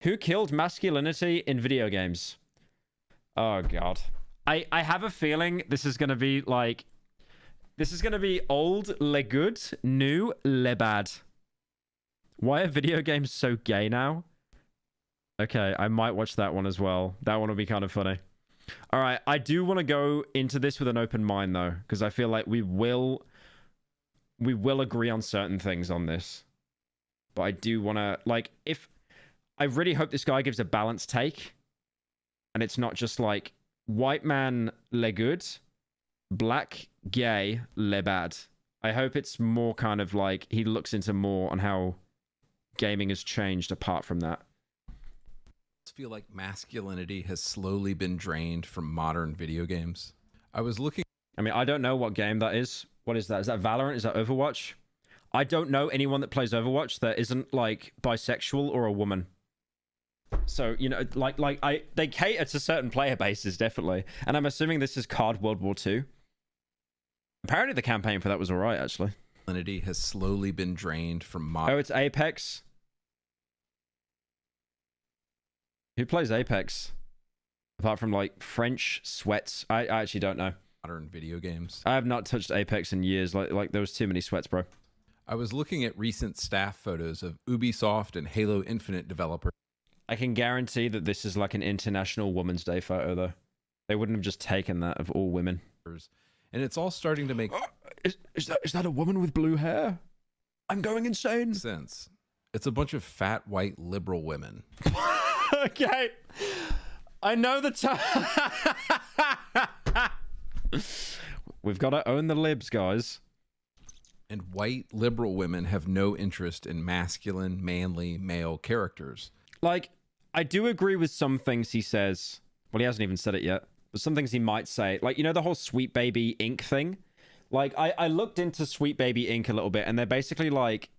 Who killed masculinity in video games? Oh god. I have a feeling this is gonna be like, this is gonna be old le good, new le bad. Why are video games so gay now? Okay, I might watch that one as well. That one will be kind of funny. All right, I do want to go into this with an open mind though, because I feel like we will agree on certain things on this. But I do want to, like, if I really hope this guy gives a balanced take, and it's not just like white man le good, black gay le bad. I hope it's more kind of like he looks into more on how gaming has changed apart from that. I feel like masculinity has slowly been drained from modern video games. I mean, I don't know what game that is. What is that? Is that Valorant? Is that Overwatch? I don't know anyone that plays Overwatch that isn't like bisexual or a woman. So, you know, they cater to certain player bases, definitely. And I'm assuming this is COD World War II. Apparently the campaign for that was all right, actually. Masculinity has slowly been drained from modern... Oh, it's Apex. Who plays Apex? Apart from, like, French sweats. I actually don't know. Modern video games. I have not touched Apex in years. Like there was too many sweats, bro. I was looking at recent staff photos of Ubisoft and Halo Infinite developers. I can guarantee that this is like an International Women's Day photo, though. They wouldn't have just taken that of all women. And it's all starting to make... Is that a woman with blue hair? I'm going insane. Sense. It's a bunch of fat, white, liberal women. Okay. I know the time. We've got to own the libs, guys. And white, liberal women have no interest in masculine, manly, male characters. Like, I do agree with some things he says. Well, he hasn't even said it yet. But some things he might say. Like, you know the whole Sweet Baby Inc. thing? Like, I looked into Sweet Baby Inc. a little bit, and they're basically like...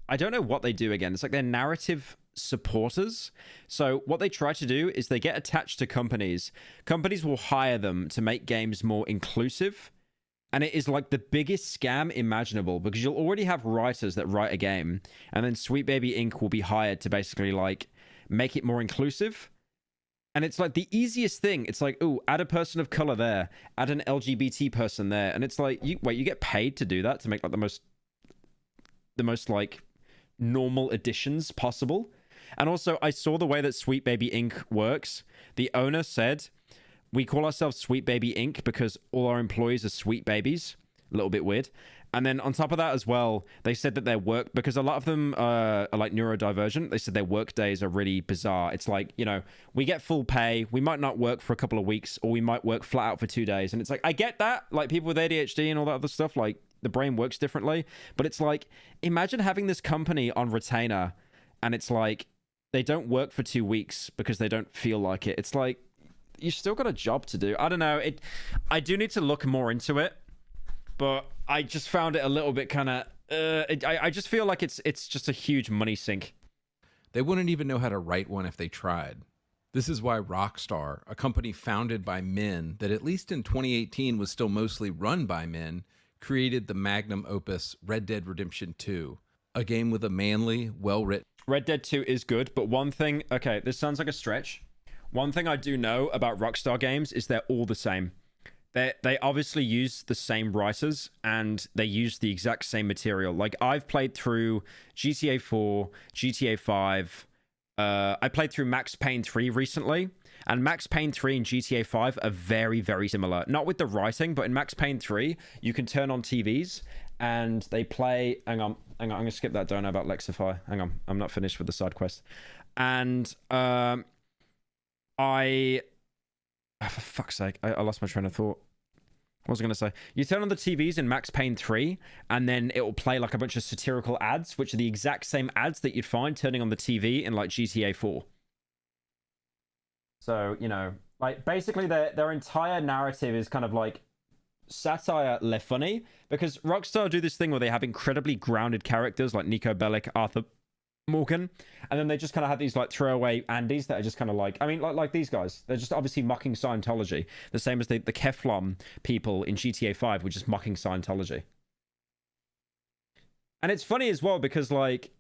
I don't know what they do again. It's like they're narrative supporters. So what they try to do is they get attached to companies. Companies will hire them to make games more inclusive. And it is like the biggest scam imaginable because you'll already have writers that write a game. And then Sweet Baby Inc. will be hired to basically like make it more inclusive. And it's like the easiest thing. It's like, ooh, add a person of color there. Add an LGBT person there. And it's like, you get paid to do that to make like the most like normal additions possible. And also I saw the way that Sweet Baby Inc. works. The owner said, we call ourselves Sweet Baby Inc. because all our employees are sweet babies. A little bit weird. And then on top of that as well, they said that their work, because a lot of them are like neurodivergent, they said their work days are really bizarre. It's like, you know, we get full pay, we might not work for a couple of weeks, or we might work flat out for 2 days. And it's like, I get that, like people with ADHD and all that other stuff, like the brain works differently. But it's like, imagine having this company on retainer and it's like, they don't work for 2 weeks because they don't feel like it. It's like, you still got a job to do. I don't know. I do need to look more into it, but I just found it a little bit kind of. I just feel like it's just a huge money sink. They wouldn't even know how to write one if they tried. This is why Rockstar, a company founded by men that at least in 2018 was still mostly run by men, created the magnum opus Red Dead Redemption 2, a game with a manly, well-written... Red Dead 2 is good, but one thing... Okay, this sounds like a stretch. One thing I do know about Rockstar games is they're all the same. They obviously use the same writers and they use the exact same material. Like, I've played through GTA 4, GTA 5. I played through Max Payne 3 recently. And Max Payne 3 and GTA 5 are very, very similar. Not with the writing, but in Max Payne 3, you can turn on TVs and they play... Hang on. I'm going to skip that. Don't know about Lexify. Hang on. I'm not finished with the side quest. And... for fuck's sake, I lost my train of thought. What was I going to say? You turn on the TVs in Max Payne 3, and then it will play like a bunch of satirical ads, which are the exact same ads that you'd find turning on the TV in like GTA 4. So, you know, like basically their entire narrative is kind of like satire le funny, because Rockstar do this thing where they have incredibly grounded characters like Nico Bellic, Arthur Morgan, and then they just kind of have these like throwaway Andys that are just kind of like, I mean, like these guys, they're just obviously mocking Scientology, the same as the Keflom people in GTA 5 were just mocking Scientology. And it's funny as well because like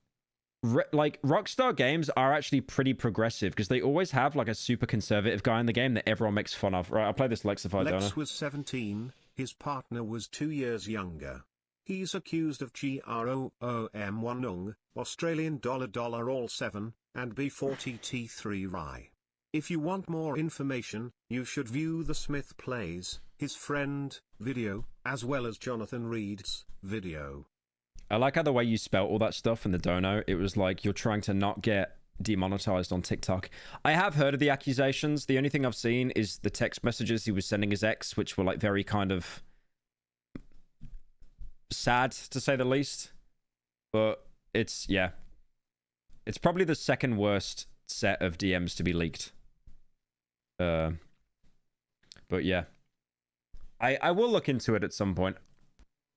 Like Rockstar games are actually pretty progressive because they always have like a super conservative guy in the game that everyone makes fun of. Right, I'll play this Lexified donor. Lex was 17, his partner was 2 years younger. He's accused of GROOM1 Australian dollar all 7, and B40T3 rye. If you want more information, you should view the Smith Plays, his friend, video, as well as Jonathan Reed's video. I like how the way you spelt all that stuff in the dono. It was like you're trying to not get demonetized on TikTok. I have heard of the accusations. The only thing I've seen is the text messages he was sending his ex, which were like very kind of sad, to say the least. But it's, yeah. It's probably the second worst set of DMs to be leaked. But yeah. I will look into it at some point.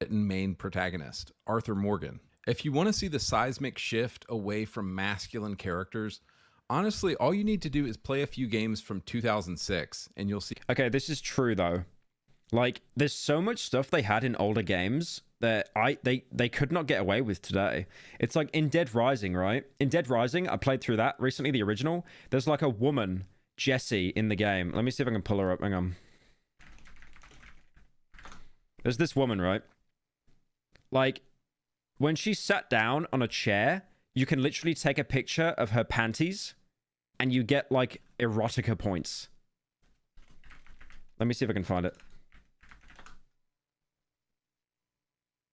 Main protagonist, Arthur Morgan. If you want to see the seismic shift away from masculine characters, honestly, all you need to do is play a few games from 2006 and you'll see. Okay, this is true though. Like, there's so much stuff they had in older games that they could not get away with today. It's like in Dead Rising, right? In Dead Rising, I played through that recently, the original. There's like a woman, Jessie, in the game. Let me see if I can pull her up. Hang on. There's this woman, right? Like, when she sat down on a chair, you can literally take a picture of her panties and you get, like, erotica points. Let me see if I can find it.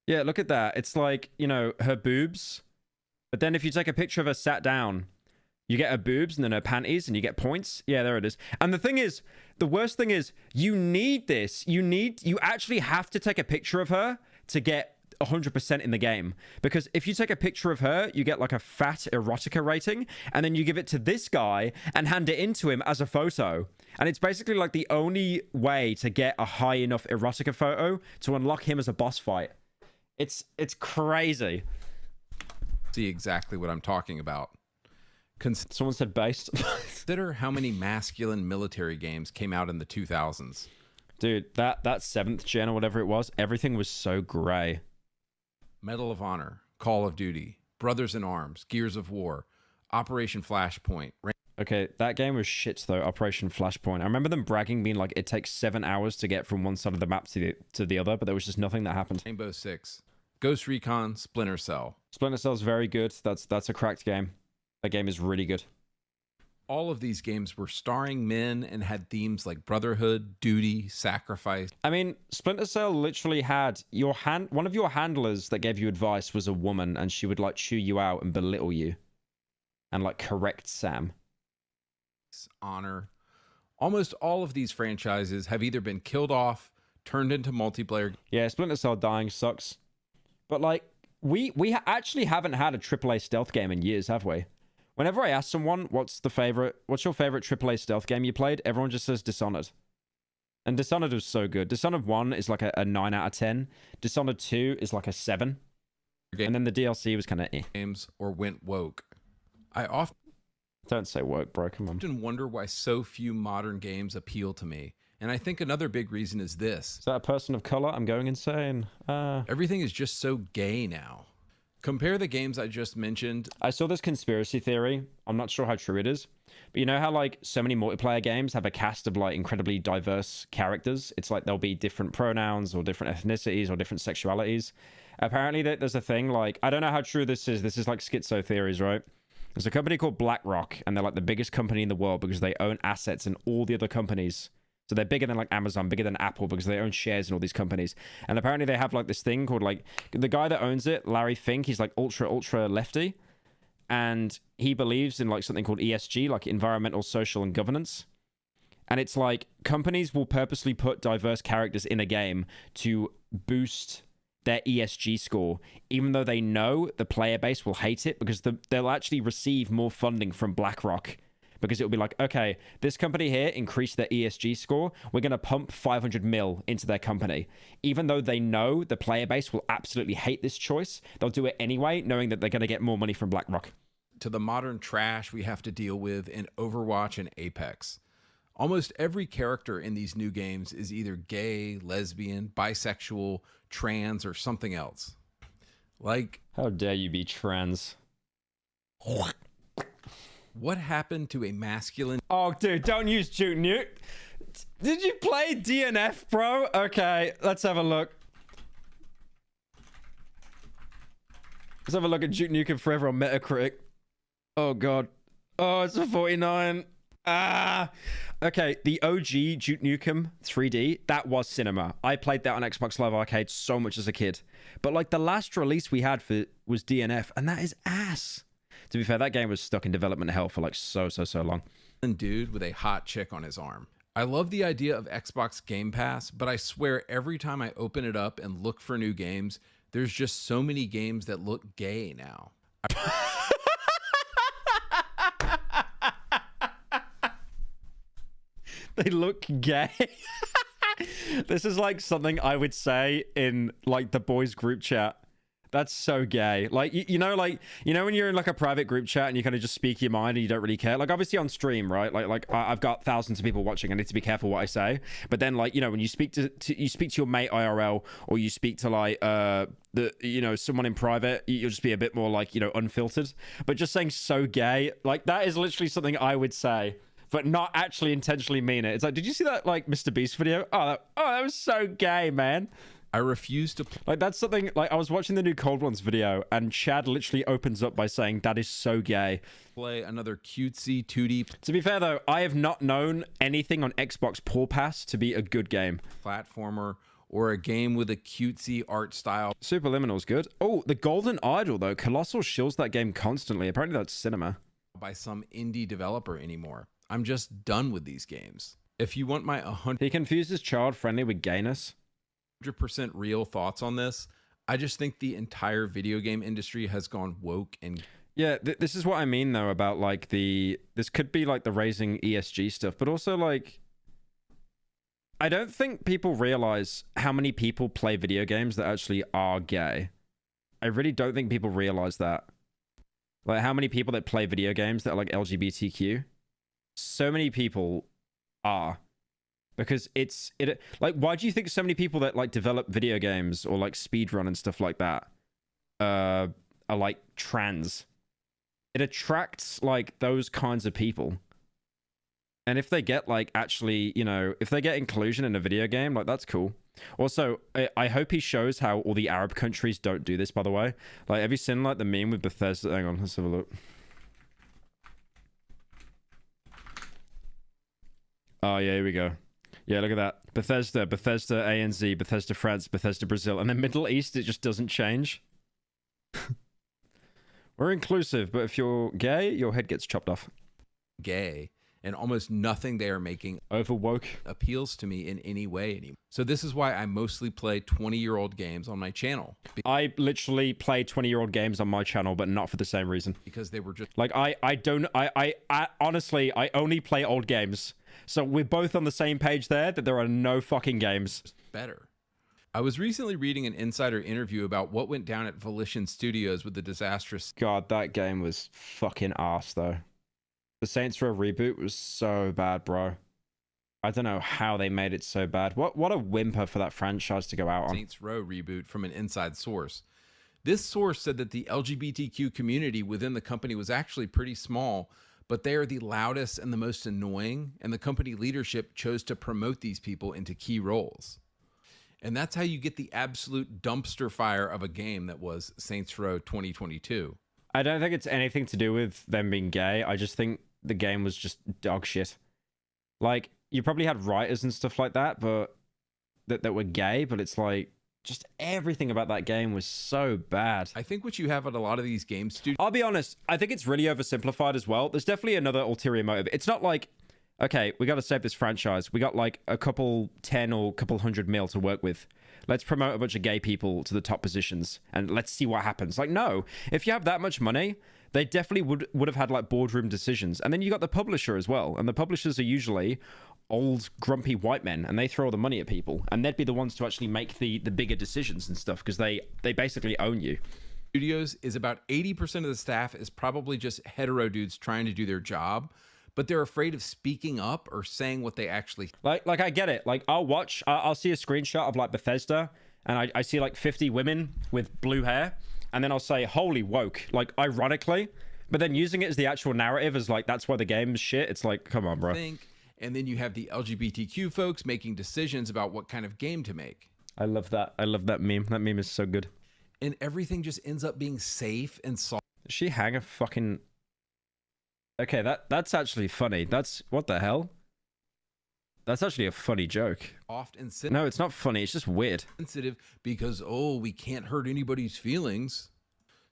Yeah, look at that. It's like, you know, her boobs. But then if you take a picture of her sat down, you get her boobs and then her panties and you get points. Yeah, there it is. And the thing is, the worst thing is, you need this. You actually have to take a picture of her to get 100% in the game, because if you take a picture of her, you get like a fat erotica rating, and then you give it to this guy and hand it into him as a photo, and it's basically like the only way to get a high enough erotica photo to unlock him as a boss fight. It's crazy. See exactly what I'm talking about. Someone said based. Consider how many masculine military games came out in the 2000s. Dude, that 7th gen or whatever it was, everything was so gray. Medal of Honor, Call of Duty, Brothers in Arms, Gears of War, Operation Flashpoint. Okay, that game was shit though, Operation Flashpoint. I remember them bragging, being like, it takes 7 hours to get from one side of the map to the other, but there was just nothing that happened. Rainbow Six, Ghost Recon, Splinter Cell. Splinter Cell's very good. That's a cracked game. That game is really good. All of these games were starring men and had themes like brotherhood, duty, sacrifice. I mean, Splinter Cell literally had one of your handlers that gave you advice was a woman, and she would like chew you out and belittle you and like correct Sam. Honor. Almost all of these franchises have either been killed off, turned into multiplayer. Yeah, Splinter Cell dying sucks. But like, we actually haven't had a AAA stealth game in years, have we? Whenever I ask someone, what's your favorite AAA stealth game you played? Everyone just says Dishonored. And Dishonored was so good. Dishonored 1 is like a 9 out of 10. Dishonored 2 is like a 7. And then the DLC was kind of games or went woke. Don't say woke, bro. Come on. Often wonder why so few modern games appeal to me. And I think another big reason is this. Is that a person of color? I'm going insane. Everything is just so gay now. Compare the games I just mentioned. I saw this conspiracy theory. I'm not sure how true it is. But you know how like so many multiplayer games have a cast of like incredibly diverse characters? It's like there'll be different pronouns or different ethnicities or different sexualities. Apparently there's a thing like, I don't know how true this is. This is like schizo theories, right? There's a company called BlackRock, and they're like the biggest company in the world because they own assets in all the other companies. So they're bigger than like Amazon, bigger than Apple, because they own shares in all these companies. And apparently they have like this thing called like, the guy that owns it, Larry Fink, he's like ultra lefty. And he believes in like something called ESG, like environmental, social, and governance. And it's like companies will purposely put diverse characters in a game to boost their ESG score, even though they know the player base will hate it, because they'll actually receive more funding from BlackRock. Because it'll be like, okay, this company here increased their ESG score. We're going to pump 500 mil into their company. Even though they know the player base will absolutely hate this choice, they'll do it anyway, knowing that they're going to get more money from BlackRock. To the modern trash we have to deal with in Overwatch and Apex. Almost every character in these new games is either gay, lesbian, bisexual, trans, or something else. Like, how dare you be trans? What happened to a masculine Oh, dude, don't use Juke Nuke. Did you play DNF, bro? Okay, let's have a look. Let's have a look at Juke Nukem Forever on Metacritic. Oh, God. Oh, it's a 49. Ah. Okay, the OG Duke Nukem 3D, that was cinema. I played that on Xbox Live Arcade so much as a kid. But, like, the last release we had for was DNF, and that is ass. To be fair, that game was stuck in development hell for, like, so long. dude with a hot chick on his arm? I love the idea of Xbox Game Pass, but I swear every time I open it up and look for new games, there's just so many games that look gay now. They look gay. This is like something I would say in like the boys group chat. That's so gay. Like, you know, when you're in like a private group chat and you kind of just speak your mind and you don't really care. Like, obviously on stream, right? Like I've got thousands of people watching. I need to be careful what I say. But then, like, you know, when you speak to your mate IRL, or you speak to like someone in private, you'll just be a bit more like, you know, unfiltered. But just saying so gay, like that is literally something I would say, but not actually intentionally mean it. It's like, did you see that like Mr. Beast video? Oh, that was so gay, man. I refuse to like, that's something like I was watching the new Cold Ones video and Chad literally opens up by saying that is so gay. Play another cutesy 2D To be fair though, I have not known anything on Xbox Paw Pass to be a good game. platformer or a game with a cutesy art style Superliminal's good. Oh, the Golden Idol though. Colossal shills that game constantly. Apparently that's cinema. by some indie developer anymore. I'm just done with these games. If you want my He confuses child-friendly with gayness. 100% real thoughts on this, I just think the entire video game industry has gone woke and Yeah, this is what I mean though about like this could be like the raising ESG stuff, but also like I don't think people realize how many people play video games that actually are gay. I really don't think people realize that. Like how many people that play video games that are like LGBTQ. So many people are. Because it like, why do you think so many people that like develop video games or like speedrun and stuff like that are like trans? It attracts like those kinds of people. And if they get like actually, you know, if they get inclusion in a video game, like that's cool. Also, I hope he shows how all the Arab countries don't do this, by the way. Like, have you seen like the meme with Bethesda? Hang on, let's have a look. Oh yeah, here we go. Yeah, look at that. Bethesda, ANZ, Bethesda France, Bethesda Brazil. And then Middle East, it just doesn't change. We're inclusive, but if you're gay, your head gets chopped off. gay, and almost nothing they are making Overwoke. appeals to me in any way anymore. So this is why I mostly play 20-year-old games on my channel. I literally play 20-year-old games on my channel, but not for the same reason. Because they were just Like, I honestly, I only play old games. So we're both on the same page there, that there are no fucking games. better. I was recently reading an insider interview about what went down at Volition Studios with the disastrous God, that game was fucking ass, though. The Saints Row reboot was so bad, bro. I don't know how they made it so bad. What a whimper for that franchise to go out on. Saints Row reboot from an inside source. This source said that the LGBTQ community within the company was actually pretty small, but they are the loudest and the most annoying, and the company leadership chose to promote these people into key roles. And that's how you get the absolute dumpster fire of a game that was Saints Row 2022. I don't think it's anything to do with them being gay. I just think the game was just dog shit. Like, you probably had writers and stuff like that, but that were gay, but it's like, just everything about that game was so bad. I think what you have at a lot of these game studios, I'll be honest, I think it's really oversimplified as well. There's definitely another ulterior motive. It's not like, okay, we got to save this franchise. We got like a couple 10 or couple $100 million to work with. Let's promote a bunch of gay people to the top positions and let's see what happens. Like, no, if you have that much money, they definitely would have had like boardroom decisions. And then you got the publisher as well. And the publishers are usually old grumpy white men, and they throw all the money at people, and they'd be the ones to actually make the bigger decisions and stuff, because they basically own you. studios is about 80% of the staff is probably just hetero dudes trying to do their job, but they're afraid of speaking up or saying what they actually Like I get it. Like, I'll see a screenshot of like Bethesda, and I see like 50 women with blue hair, and then I'll say, holy woke. Like, ironically, But then using it as the actual narrative is like, that's why the game's shit. It's like, come on, bro. And then you have the LGBTQ folks making decisions about what kind of game to make. I love that. I love that meme. That meme is so good. And everything just ends up being safe and soft. Does she hang a fucking... Okay, that's actually funny. That's... What the hell? That's actually a funny joke. No, it's not funny. It's just weird. Sensitive because, oh, we can't hurt anybody's feelings.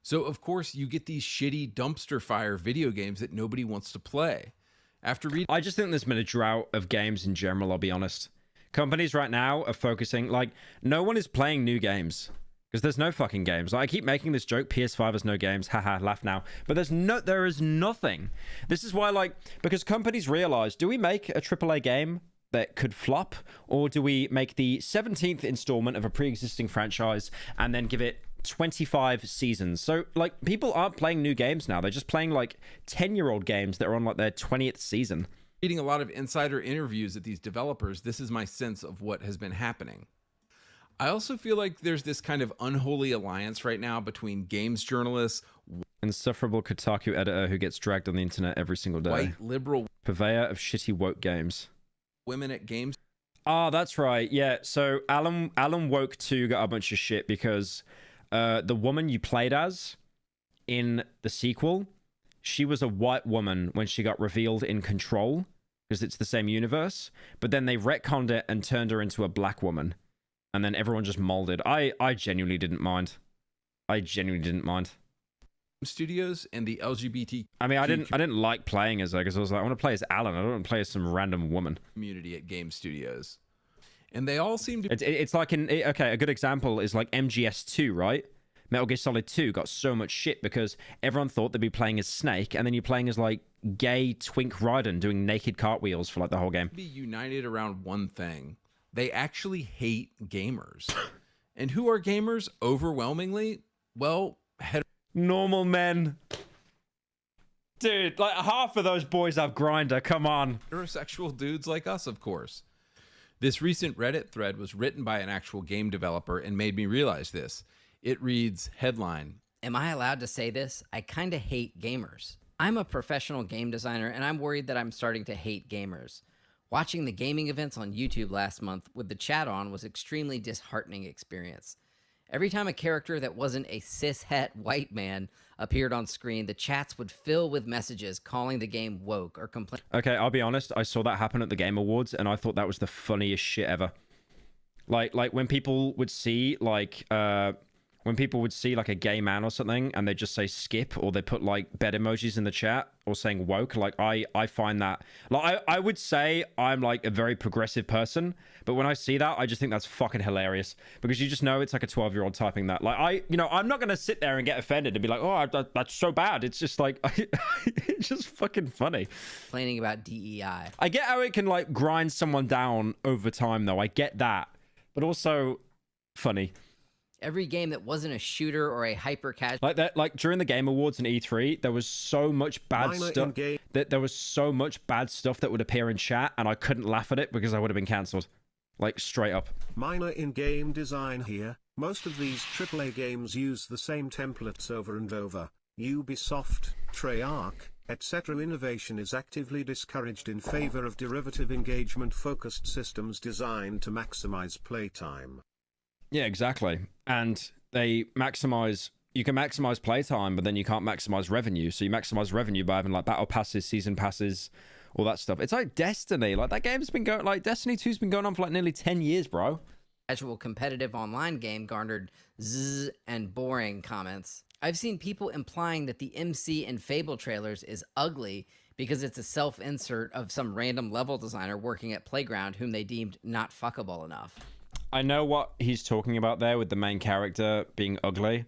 So, of course, you get these shitty dumpster fire video games that nobody wants to play. After reading... I just think there's been a drought of games in general, I'll be honest. Companies right now are focusing... Like, no one is playing new games. Because there's no fucking games. Like, I keep making this joke, PS5 has no games, haha, laugh now. But there is nothing. This is why, like, because companies realize, do we make a AAA game that could flop? Or do we make the 17th installment of a pre-existing franchise and then give it 25 seasons? So, like, people aren't playing new games now. They're just playing, like, 10-year-old games that are on, like, their 20th season. Reading a lot of insider interviews at these developers, this is my sense of what has been happening. I also feel like there's this kind of unholy alliance right now between games journalists, insufferable Kotaku editor who gets dragged on the internet every single day, white liberal purveyor of shitty woke games, women at games. Ah, that's right. Yeah. So Alan Woke 2 got a bunch of shit because the woman you played as in the sequel, she was a white woman when she got revealed in Control because it's the same universe, but then they retconned it and turned her into a black woman. And then everyone just molded. I genuinely didn't mind. I genuinely didn't mind. Studios and the LGBT. I mean, I didn't like playing as her because I was like, I want to play as Alan. I don't want to play as some random woman. Community at game studios, and they all seem to. It's like okay. A good example is like MGS2, right? Metal Gear Solid 2 got so much shit because everyone thought they'd be playing as Snake, and then you're playing as like gay Twink Raiden doing naked cartwheels for like the whole game. Be united around one thing. They actually hate gamers. And who are gamers? Overwhelmingly, well, normal men. Dude, like half of those boys have Grindr, come on. Heterosexual dudes like us, of course. This recent Reddit thread was written by an actual game developer and made me realize this. It reads, headline, "Am I allowed to say this? I kind of hate gamers. I'm a professional game designer and I'm worried that I'm starting to hate gamers. Watching the gaming events on YouTube last month with the chat on was extremely disheartening experience. Every time a character that wasn't a cis-het white man appeared on screen, the chats would fill with messages calling the game woke or complaining." Okay, I'll be honest. I saw that happen at the Game Awards, and I thought that was the funniest shit ever. Like when people would see like a gay man or something, and they just say skip, or they put like bed emojis in the chat, or saying woke. Like I find that, like I would say I'm like a very progressive person, but when I see that, I just think that's fucking hilarious because you just know it's like a 12-year-old typing that. Like I'm not gonna sit there and get offended and be like, oh, that's so bad. It's just like it's just fucking funny. Complaining about DEI. I get how it can like grind someone down over time, though. I get that, but also funny. Every game that wasn't a shooter or a hyper casual, like that, like during the Game Awards and E3, there was so much bad stuff that there was so much bad stuff that would appear in chat, and I couldn't laugh at it because I would have been cancelled, like straight up. Minor in game design here. Most of these AAA games use the same templates over and over. Ubisoft, Treyarch, etc. Innovation is actively discouraged in favor of derivative engagement-focused systems designed to maximize playtime. Yeah, exactly. And they maximize, you can maximize playtime, but then you can't maximize revenue. So you maximize revenue by having like battle passes, season passes, all that stuff. It's like Destiny. Like that game's been going, like Destiny 2's been going on for like nearly 10 years, bro. Casual competitive online game garnered zzz and boring comments. I've seen people implying that the MC in Fable trailers is ugly because it's a self-insert of some random level designer working at Playground whom they deemed not fuckable enough. I know what he's talking about there with the main character being ugly.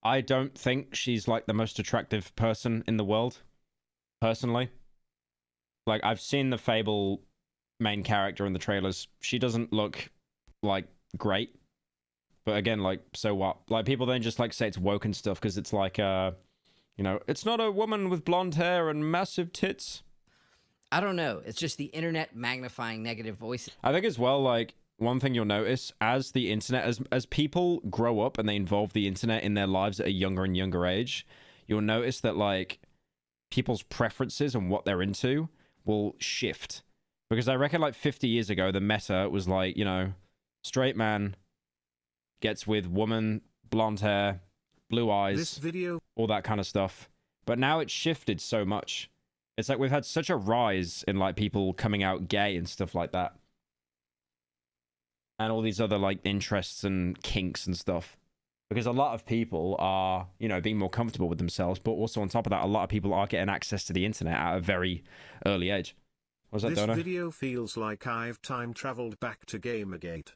I don't think she's like the most attractive person in the world, personally. Like, I've seen the Fable main character in the trailers. She doesn't look, like, great. But again, like, so what? Like, people then just, like, say it's woke and stuff because it's like, it's not a woman with blonde hair and massive tits. I don't know. It's just the internet magnifying negative voices. I think as well, like, one thing you'll notice as the internet, as people grow up and they involve the internet in their lives at a younger and younger age, you'll notice that like people's preferences and what they're into will shift. Because I reckon like 50 years ago, the meta was like, you know, straight man gets with woman, blonde hair, blue eyes, This video, all that kind of stuff. But now it's shifted so much. It's like we've had such a rise in like people coming out gay and stuff like that. And all these other like interests and kinks and stuff. Because a lot of people are, you know, being more comfortable with themselves. But also on top of that, a lot of people are getting access to the internet at a very early age. What was that, this Dono? video feels like I've time traveled back to Gamergate.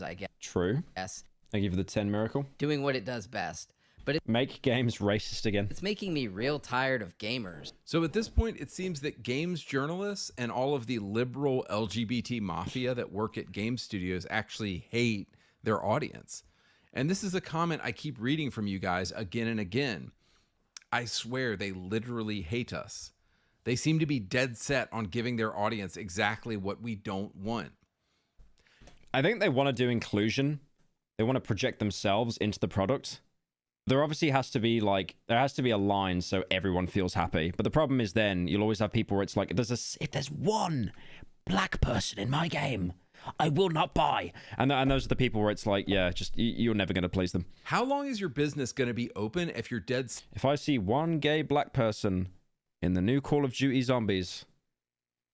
I True. guess, Thank you for the 10 miracle. doing what it does best. But Make games racist again. it's making me real tired of gamers. So at this point, it seems that games journalists and all of the liberal LGBT mafia that work at game studios actually hate their audience. And this is a comment I keep reading from you guys again and again. I swear they literally hate us. They seem to be dead set on giving their audience exactly what we don't want. I think they want to do inclusion. They want to project themselves into the product. There obviously has to be like, there has to be a line so everyone feels happy. But the problem is then you'll always have people where it's like, if there's one black person in my game, I will not buy. And those are the people where it's like, yeah, just you're never going to please them. How long is your business going to be open if you're dead If I see one gay black person in the new Call of Duty Zombies,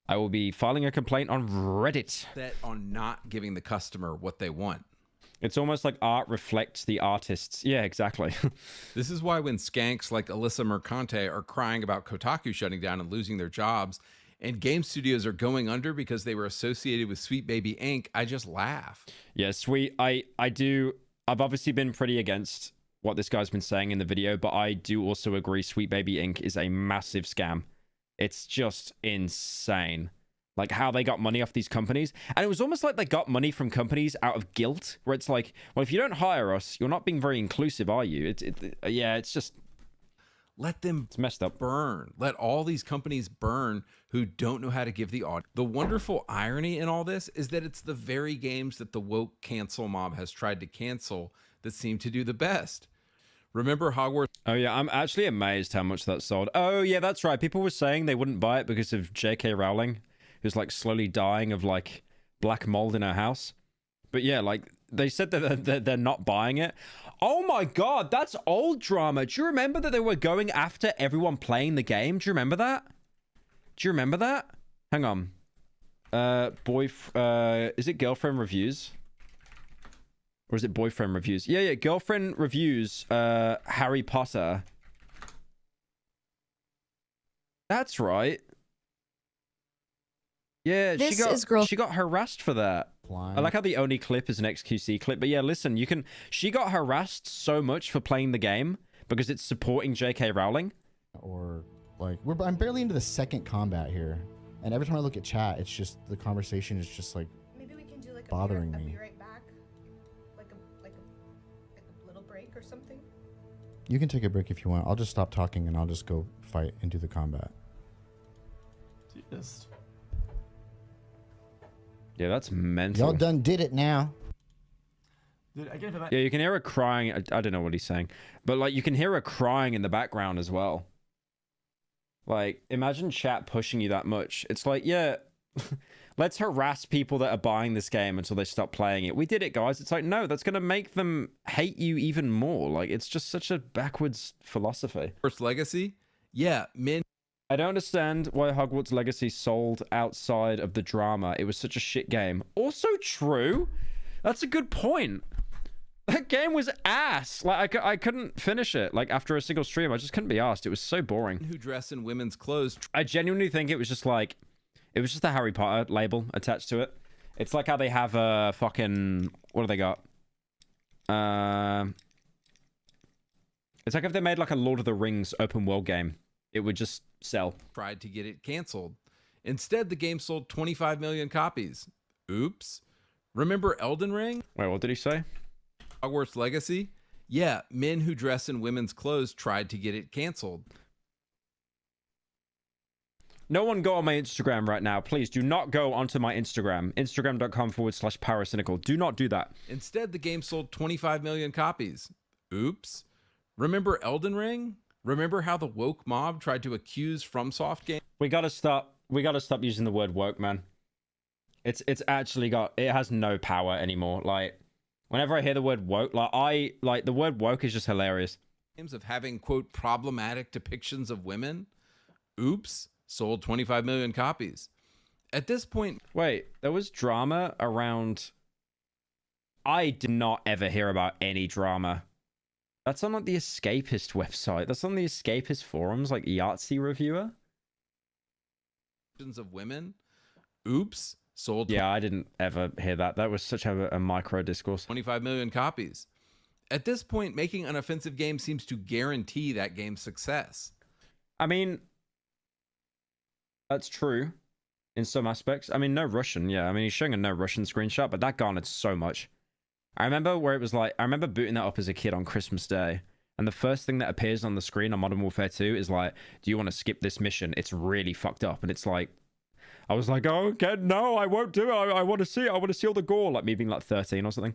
I will be filing a complaint on Reddit. set on not giving the customer what they want? It's almost like art reflects the artists. Yeah, exactly. This is why when skanks like Alyssa Mercante are crying about Kotaku shutting down and losing their jobs, and game studios are going under because they were associated with Sweet Baby Inc., I just laugh. Yeah, sweet. I've obviously been pretty against what this guy's been saying in the video, but I do also agree Sweet Baby Inc. is a massive scam. It's just insane. Like how they got money off these companies. And it was almost like they got money from companies out of guilt, where it's like, well, if you don't hire us, you're not being very inclusive, are you? Yeah, it's just, Let them it's messed up. burn. Let all these companies burn who don't know how to give the audience. The wonderful irony in all this is that it's the very games that the woke cancel mob has tried to cancel that seem to do the best. Remember Hogwarts? Oh yeah, I'm actually amazed how much that sold. Oh yeah, that's right. People were saying they wouldn't buy it because of J.K. Rowling, who's like slowly dying of like black mold in her house. But yeah, like they said that they're not buying it. Oh my god, that's old drama. Do you remember that they were going after everyone playing the game? Do you remember that? Do you remember that? Hang on. Is it Girlfriend Reviews? Or is it Boyfriend Reviews? Yeah, Girlfriend Reviews, Harry Potter. That's right. Yeah, she got harassed for that. I like how the only clip is an XQC clip, but yeah, listen, she got harassed so much for playing the game because it's supporting J.K. Rowling. Or like I'm barely into the second combat here, and every time I look at chat, it's just the conversation is just like Maybe we can do like bothering I'll me. be right back, like a little break or something. You can take a break if you want. I'll just stop talking and I'll just go fight and do the combat. Yes. Yeah, that's mental. Y'all done did it now. Dude, I get that. Yeah, you can hear her crying. I don't know what he's saying, but like you can hear her crying in the background as well. Like, imagine chat pushing you that much. It's like, yeah, let's harass people that are buying this game until they stop playing it. We did it, guys. It's like, no, that's going to make them hate you even more. Like, it's just such a backwards philosophy. Hogwarts Legacy? Yeah, men I don't understand why Hogwarts Legacy sold outside of the drama. It was such a shit game. Also true. That's a good point. That game was ass. Like, I couldn't finish it. Like, after a single stream, I just couldn't be asked. It was so boring. who dress in women's clothes I genuinely think it was just like, it was just the Harry Potter label attached to it. It's like how they have a fucking, what do they got? It's like if they made like a Lord of the Rings open world game, it would just sell. tried to get it canceled. Instead, the game sold 25 million copies. Oops. Remember Elden Ring? Wait, what did he say? Hogwarts Legacy? Yeah, men who dress in women's clothes tried to get it canceled. No one go on my Instagram right now. Please do not go onto my Instagram. Instagram.com/pyrocynical. Do not do that. Instead, the game sold 25 million copies. Oops. Remember Elden Ring? Remember how the woke mob tried to accuse FromSoft games We gotta stop using the word woke, man. It's actually it has no power anymore. Like, whenever I hear the word woke, like the word woke is just hilarious. of having, quote, problematic depictions of women? Oops, sold 25 million copies. At this point, Wait, there was drama around... I did not ever hear about any drama. That's on like the Escapist website. That's on the Escapist forums, like Yahtzee Reviewer. of women? Oops, sold Yeah, I didn't ever hear that. That was such a micro discourse. 25 million copies. At this point, making an offensive game seems to guarantee that game's success. I mean, that's true in some aspects. I mean, no Russian, yeah. I mean, he's showing a no Russian screenshot, but that garnered so much. I remember where it was like, I remember booting that up as a kid on Christmas Day, and the first thing that appears on the screen on Modern Warfare 2 is like, do you want to skip this mission? It's really fucked up, and it's like, I was like, oh, okay, no, I won't do it. I want to see it. I want to see all the gore, like me being like 13 or something.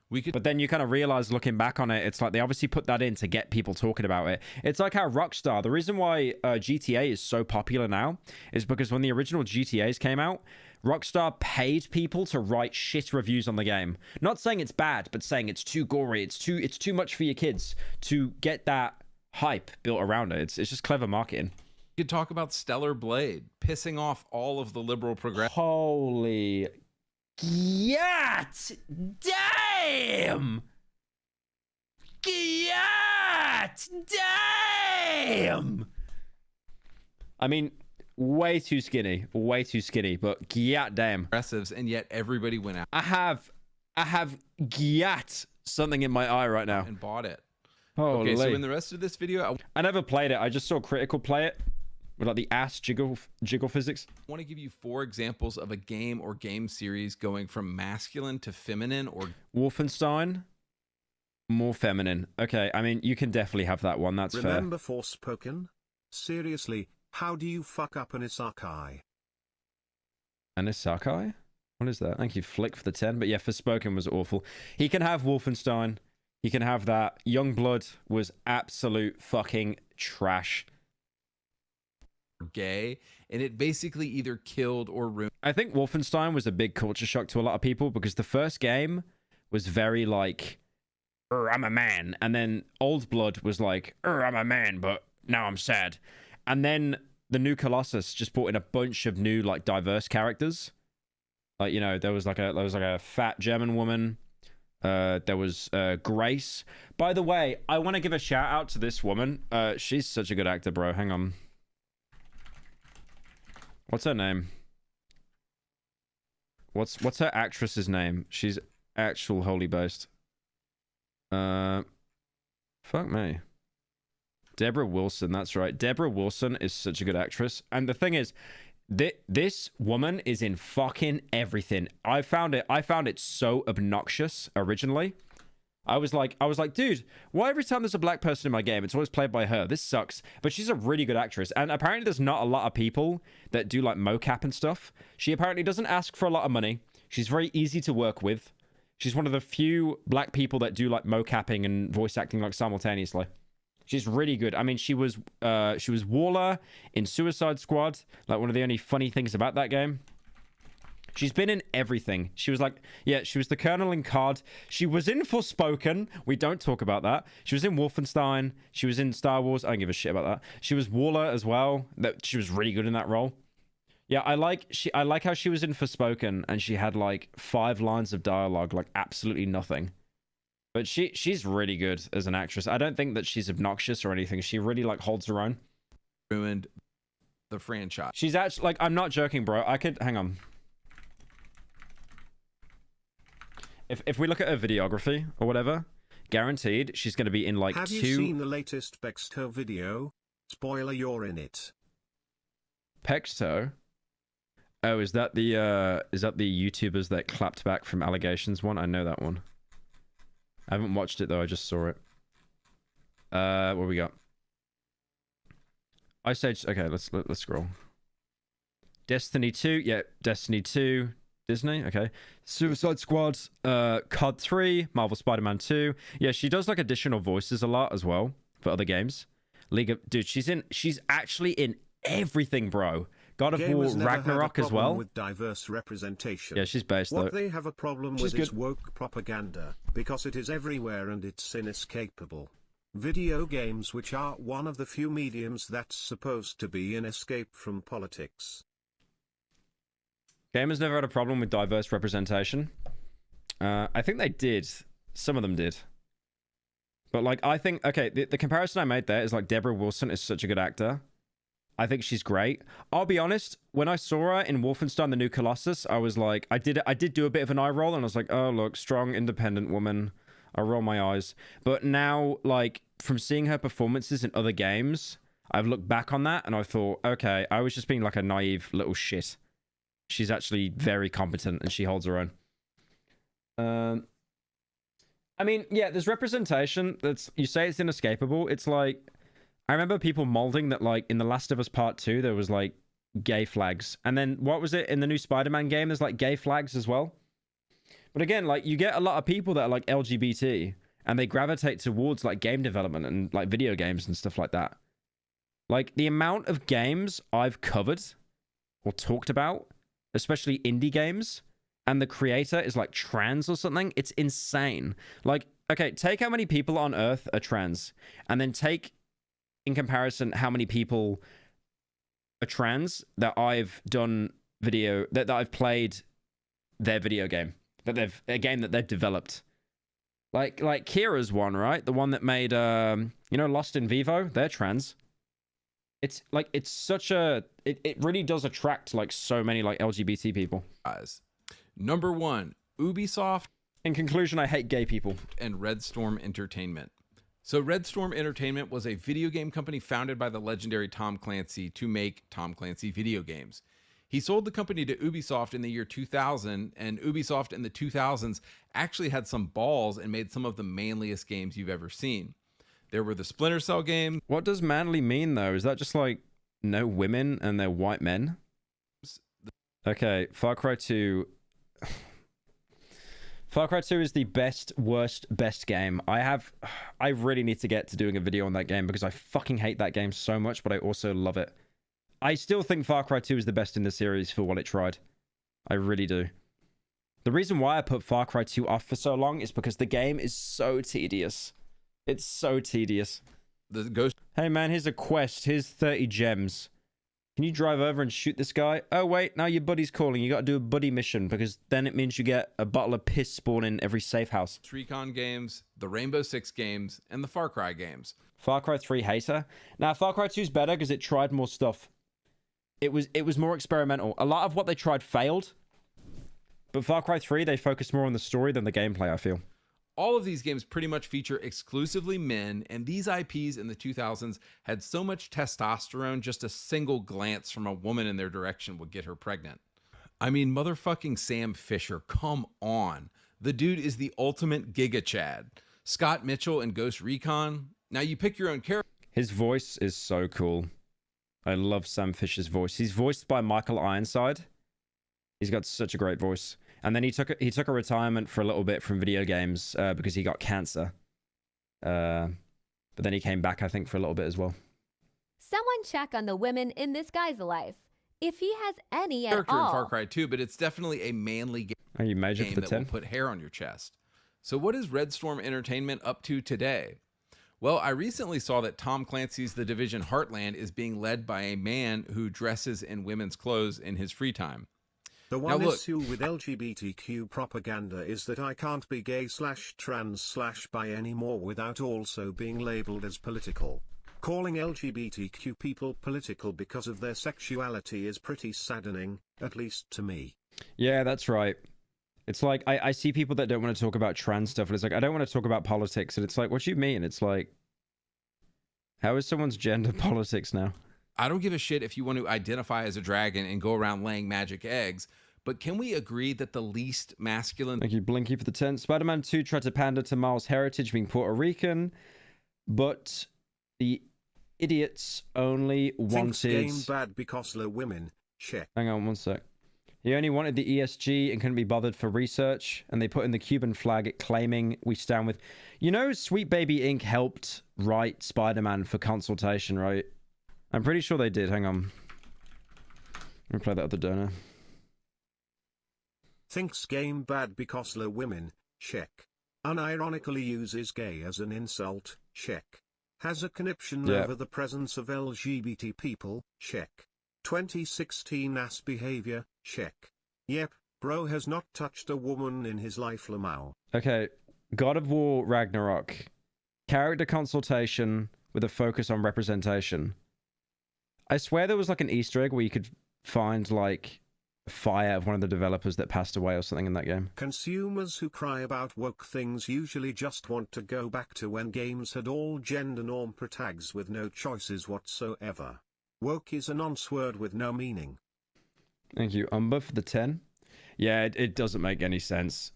But then you kind of realize looking back on it, it's like they obviously put that in to get people talking about it. It's like how Rockstar, the reason why GTA is so popular now is because when the original GTAs came out, Rockstar paid people to write shit reviews on the game. Not saying it's bad, but saying it's too gory, it's too much for your kids, to get that hype built around it. It's just clever marketing. You could talk about Stellar Blade, pissing off all of the liberal progressives. Holy Gat! Damn! Gat! Damn! I mean, way too skinny, but gat damn. And yet everybody went out I have gat something in my eye right now. and bought it. Holy. Okay, so in the rest of this video, I never played it. I just saw Critical play it with like the ass jiggle physics. I want to give you 4 examples of a game or game series going from masculine to feminine or Wolfenstein, more feminine. Okay, I mean, you can definitely have that one. That's fair. Remember Forspoken? Seriously, how do you fuck up an Isakai? An Isakai? What is that? Thank you, Flick, for the 10. But yeah, Forspoken was awful. He can have Wolfenstein. He can have that. Youngblood was absolute fucking trash. gay, and it basically either killed or ruined. I think Wolfenstein was a big culture shock to a lot of people because the first game was very like, I'm a man. And then Old Blood was like, I'm a man, but now I'm sad. And then the new Colossus just brought in a bunch of new like diverse characters. Like, you know, there was like a fat German woman. There was Grace. By the way, I want to give a shout out to this woman. She's such a good actor, bro. Hang on. What's her name? What's her actress's name? She's actual holy boast. Fuck me. Deborah Wilson, that's right. Deborah Wilson is such a good actress. And the thing is, this woman is in fucking everything. I found it so obnoxious originally. I was like, dude, why every time there's a black person in my game, it's always played by her? This sucks. But she's a really good actress. And apparently there's not a lot of people that do like mocap and stuff. She apparently doesn't ask for a lot of money. She's very easy to work with. She's one of the few black people that do like mocapping and voice acting like simultaneously. She's really good. I mean, she was Waller in Suicide Squad, like one of the only funny things about that game. She's been in everything. She was like, yeah, she was the Colonel in COD. She was in Forspoken. We don't talk about that. She was in Wolfenstein. She was in Star Wars. I don't give a shit about that. She was Waller as well. She was really good in that role. Yeah, I like how she was in Forspoken and she had like 5 lines of dialogue, like absolutely nothing. But she's really good as an actress. I don't think that she's obnoxious or anything. She really like holds her own. Ruined the franchise. She's actually like, I'm not joking, bro. Hang on. If we look at her videography or whatever, guaranteed she's going to be in like Have you seen the latest Pexto video? Spoiler, you're in it. Pexto? Oh, is that the YouTubers that clapped back from allegations one? I know that one. I haven't watched it though, I just saw it. What we got? Ice Age, okay, let's scroll. Destiny 2, yeah, Destiny 2. Disney, okay. Suicide Squad, COD 3, Marvel Spider-Man 2. Yeah, she does like additional voices a lot as well for other games. League of dude, she's actually in everything, bro. God of War Gamers never had a Ragnarok as problem well. with diverse representation. Yeah, she's based though. What they have a problem She's with is good. woke propaganda, because it is everywhere and it's inescapable. Video games, which are one of the few mediums that's supposed to be an escape from politics. Gamers never had a problem with diverse representation. I think they did. Some of them did. But like, I think, okay, the comparison I made there is like Deborah Wilson is such a good actor. I think she's great. I'll be honest, when I saw her in Wolfenstein The New Colossus, I was like, I did do a bit of an eye roll, and I was like, oh, look, strong, independent woman. I roll my eyes. But now, like, from seeing her performances in other games, I've looked back on that, and I thought, okay, I was just being like a naive little shit. She's actually very competent, and she holds her own. I mean, yeah, there's representation. You say it's inescapable. It's like, I remember people molding that, like, in The Last of Us Part 2, there was, like, gay flags. And then, what was it? In the new Spider-Man game, there's, like, gay flags as well. But again, like, you get a lot of people that are, like, LGBT, and they gravitate towards, like, game development and, like, video games and stuff like that. Like, the amount of games I've covered or talked about, especially indie games, and the creator is, like, trans or something, it's insane. Like, okay, take how many people on Earth are trans, and then take, in comparison, how many people are trans that I've done video, that I've played their video game, a game that they've developed. Like Kira's one, right? The one that made, you know, Lost in Vivo, they're trans. It's like, it's such a, it really does attract, like, so many, like, LGBT people. Number 1, Ubisoft. In conclusion, I hate gay people. And Red Storm Entertainment. So Red Storm Entertainment was a video game company founded by the legendary Tom Clancy to make Tom Clancy video games. He sold the company to Ubisoft in the year 2000, and Ubisoft in the 2000s actually had some balls and made some of the manliest games you've ever seen. There were the Splinter Cell games. What does manly mean, though? Is that just like no women and they're white men? Okay, Far Cry 2... Far Cry 2 is the best game. I really need to get to doing a video on that game because I fucking hate that game so much, but I also love it. I still think Far Cry 2 is the best in the series for what it tried. I really do. The reason why I put Far Cry 2 off for so long is because the game is so tedious. It's so tedious. The Ghost. Hey man, here's a quest. Here's 30 gems. Can you drive over and shoot this guy? Oh, wait, now your buddy's calling. You got to do a buddy mission because then it means you get a bottle of piss spawn in every safe house. Recon games, the Rainbow Six games, and the Far Cry games. Far Cry 3 hater. Now, Far Cry 2 is better because it tried more stuff. It was more experimental. A lot of what they tried failed. But Far Cry 3, they focused more on the story than the gameplay, I feel. All of these games pretty much feature exclusively men, and these IPs in the 2000s had so much testosterone, just a single glance from a woman in their direction would get her pregnant. I mean, motherfucking Sam Fisher, come on. The dude is the ultimate Giga Chad. Scott Mitchell in Ghost Recon. Now you pick your own character. His voice is so cool. I love Sam Fisher's voice. He's voiced by Michael Ironside. He's got such a great voice. And then he took a retirement for a little bit from video games because he got cancer. But then he came back, I think, for a little bit as well. Someone check on the women in this guy's life. If he has any at character all. in Far Cry 2, but it's definitely a manly game. Are you major for the that 10? will put hair on your chest. So what is Red Storm Entertainment up to today? Well, I recently saw that Tom Clancy's The Division Heartland is being led by a man who dresses in women's clothes in his free time. The one issue with LGBTQ propaganda is that I can't be gay/trans/bi anymore without also being labeled as political. Calling LGBTQ people political because of their sexuality is pretty saddening, at least to me. Yeah, that's right. It's like, I see people that don't want to talk about trans stuff, and it's like, I don't want to talk about politics, and it's like, what do you mean? It's like, how is someone's gender politics now? I don't give a shit if you want to identify as a dragon and go around laying magic eggs, but can we agree that the least masculine... Thank you, Blinky, for the 10. Spider-Man 2 tried to pander to Miles' heritage being Puerto Rican, but the idiots only wanted... Thinks game bad because the women, check. Hang on one sec. He only wanted the ESG and couldn't be bothered for research, and they put in the Cuban flag claiming we stand with... You know, Sweet Baby Inc. helped write Spider-Man for consultation, right? I'm pretty sure they did. Hang on. Let me play that other donor. Thinks game bad because low women, check. Unironically uses gay as an insult, check. Has a conniption over the presence of LGBT people, check. 2016 ass behavior, check. Yep, bro has not touched a woman in his life, Lamau. Okay, God of War Ragnarok. Character consultation with a focus on representation. I swear there was like an Easter egg where you could find like a fire of one of the developers that passed away or something in that game. Consumers who cry about woke things usually just want to go back to when games had all gender norm protags with no choices whatsoever. Woke is a nonce word with no meaning. Thank you, Umber, for the 10. Yeah, it doesn't make any sense.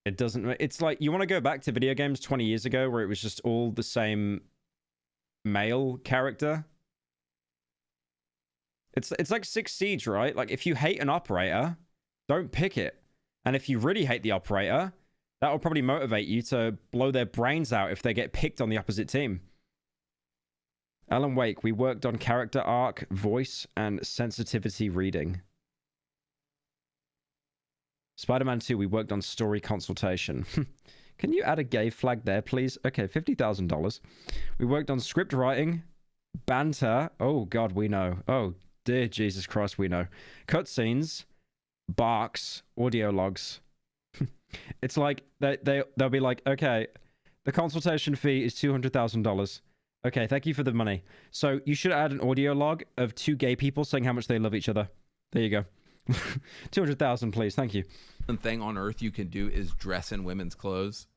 It doesn't... It's like, you want to go back to video games 20 years ago where it was just all the same male character? It's like 6 Siege, right? Like, if you hate an operator, don't pick it. And if you really hate the operator, that will probably motivate you to blow their brains out if they get picked on the opposite team. Alan Wake, we worked on character arc, voice, and sensitivity reading. Spider-Man 2, we worked on story consultation. Can you add a gay flag there, please? Okay, $50,000. We worked on script writing, banter. Oh, God, we know. Oh, dear Jesus Christ, we know. Cutscenes, barks, audio logs. It's like, they'll be like, okay, the consultation fee is $200,000. Okay, thank you for the money. So you should add an audio log of 2 gay people saying how much they love each other. There you go. 200,000, please. Thank you. One thing on earth you can do is dress in women's clothes.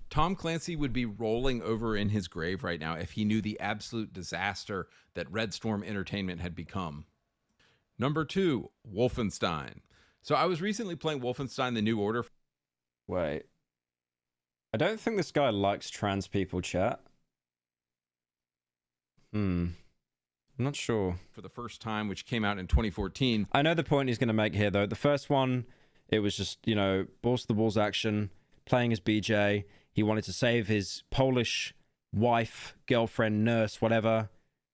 Tom Clancy would be rolling over in his grave right now if he knew the absolute disaster that Red Storm Entertainment had become. Number 2, Wolfenstein. So I was recently playing Wolfenstein: The New Order. Wait. I don't think this guy likes trans people, chat. I'm not sure. For the first time, which came out in 2014. I know the point he's going to make here, though. The first one, it was just, you know, balls to the walls action, playing as BJ. He wanted to save his Polish wife, girlfriend, nurse, whatever,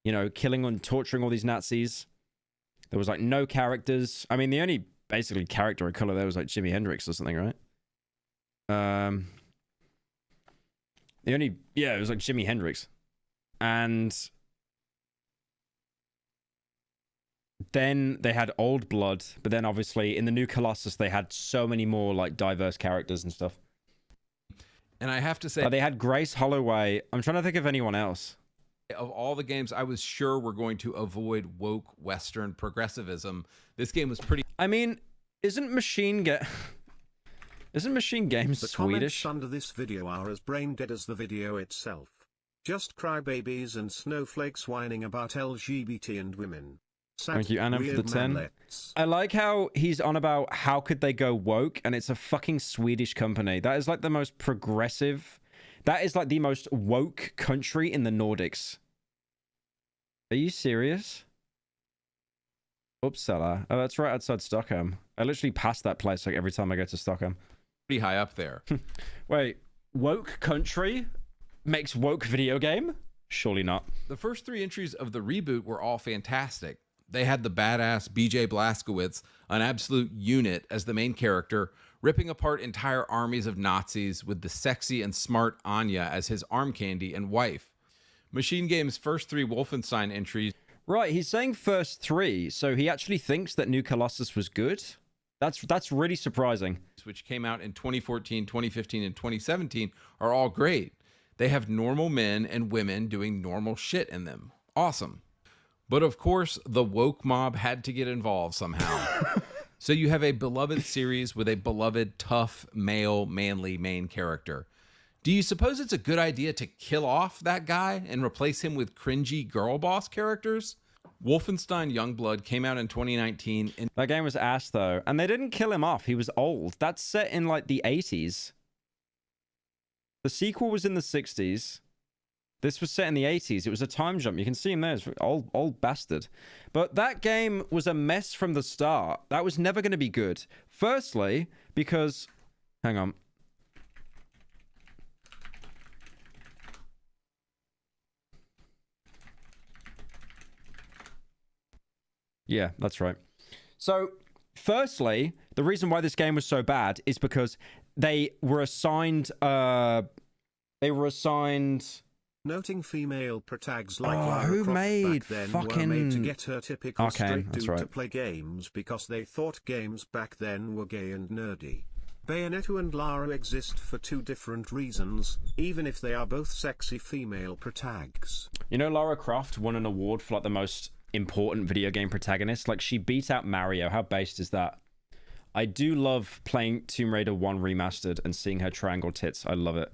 you know, killing and torturing all these Nazis. There was like no characters. I mean, the only basically character of color there was like Jimi Hendrix or something, right? It was like Jimi Hendrix. And then they had Old Blood, but then obviously in the new Colossus they had so many more like diverse characters and stuff. And I have to say, they had Grace Holloway. I'm trying to think of anyone else. Of all the games I was sure were going to avoid woke Western progressivism, this game was pretty... I mean, isn't Machine Games The Swedish? comments under this video are as brain dead as the video itself. Just crybabies and snowflakes whining about LGBT and women. Thank you, Anna, for the weird 10. manlets. I like how he's on about how could they go woke, and it's a fucking Swedish company. That is like the most progressive... That is like the most woke country in the Nordics. Are you serious? Uppsala. Oh, that's right outside Stockholm. I literally pass that place like every time I go to Stockholm. pretty high up there. Wait, woke country makes woke video game? Surely not. The first 3 entries of the reboot were all fantastic. They had the badass BJ Blazkowicz, an absolute unit, as the main character, ripping apart entire armies of Nazis with the sexy and smart Anya as his arm candy and wife. Machine Game's first 3 Wolfenstein entries... Right, he's saying first 3, so he actually thinks that New Colossus was good? That's really surprising. ...which came out in 2014, 2015, and 2017 are all great. They have normal men and women doing normal shit in them. Awesome. But of course, the woke mob had to get involved somehow. So you have a beloved series with a beloved, tough, male, manly main character. Do you suppose it's a good idea to kill off that guy and replace him with cringy girl boss characters? Wolfenstein Youngblood came out in 2019. That game was ass, though. And they didn't kill him off. He was old. That's set in, like, the 80s. The sequel was in the 60s. This was set in the 80s. It was a time jump. You can see him there. It's old bastard. But that game was a mess from the start. That was never going to be good. Firstly, because... Hang on. Yeah, that's right. So, firstly, the reason why this game was so bad is because they were assigned... Noting female protags like Oh, Lara who Croft made back then fucking were made to get her typical Arcane? straight That's dude right. to play games because they thought games back then were gay and nerdy. Bayonetta and Lara exist for two different reasons, even if they are both sexy female protags. You know, Lara Croft won an award for like the most important video game protagonist. Like, she beat out Mario. How based is that? I do love playing Tomb Raider 1 Remastered and seeing her triangle tits. I love it.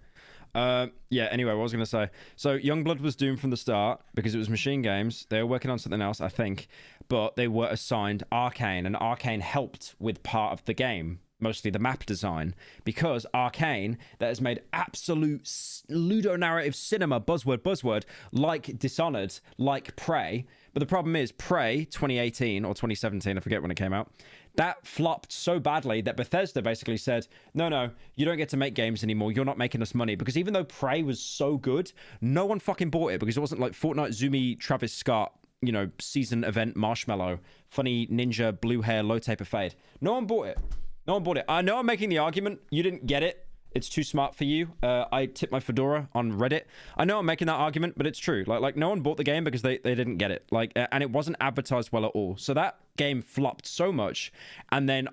Yeah, anyway, what was I going to say? So, Youngblood was doomed from the start because it was Machine Games. They were working on something else, I think. But they were assigned Arcane, and Arcane helped with part of the game, mostly the map design, because Arcane, that has made absolute ludonarrative cinema, buzzword, like Dishonored, like Prey. But the problem is, Prey 2018 or 2017, I forget when it came out, that flopped so badly that Bethesda basically said, no, you don't get to make games anymore. You're not making us money. Because even though Prey was so good, no one fucking bought it because it wasn't like Fortnite Zoomy Travis Scott, you know, season event marshmallow, funny ninja, blue hair, low taper fade. No one bought it. No one bought it. I know I'm making the argument. You didn't get it. It's too smart for you. I tipped my fedora on Reddit. I know I'm making that argument, but it's true. Like no one bought the game because they didn't get it. Like, and it wasn't advertised well at all. So that game flopped so much. And then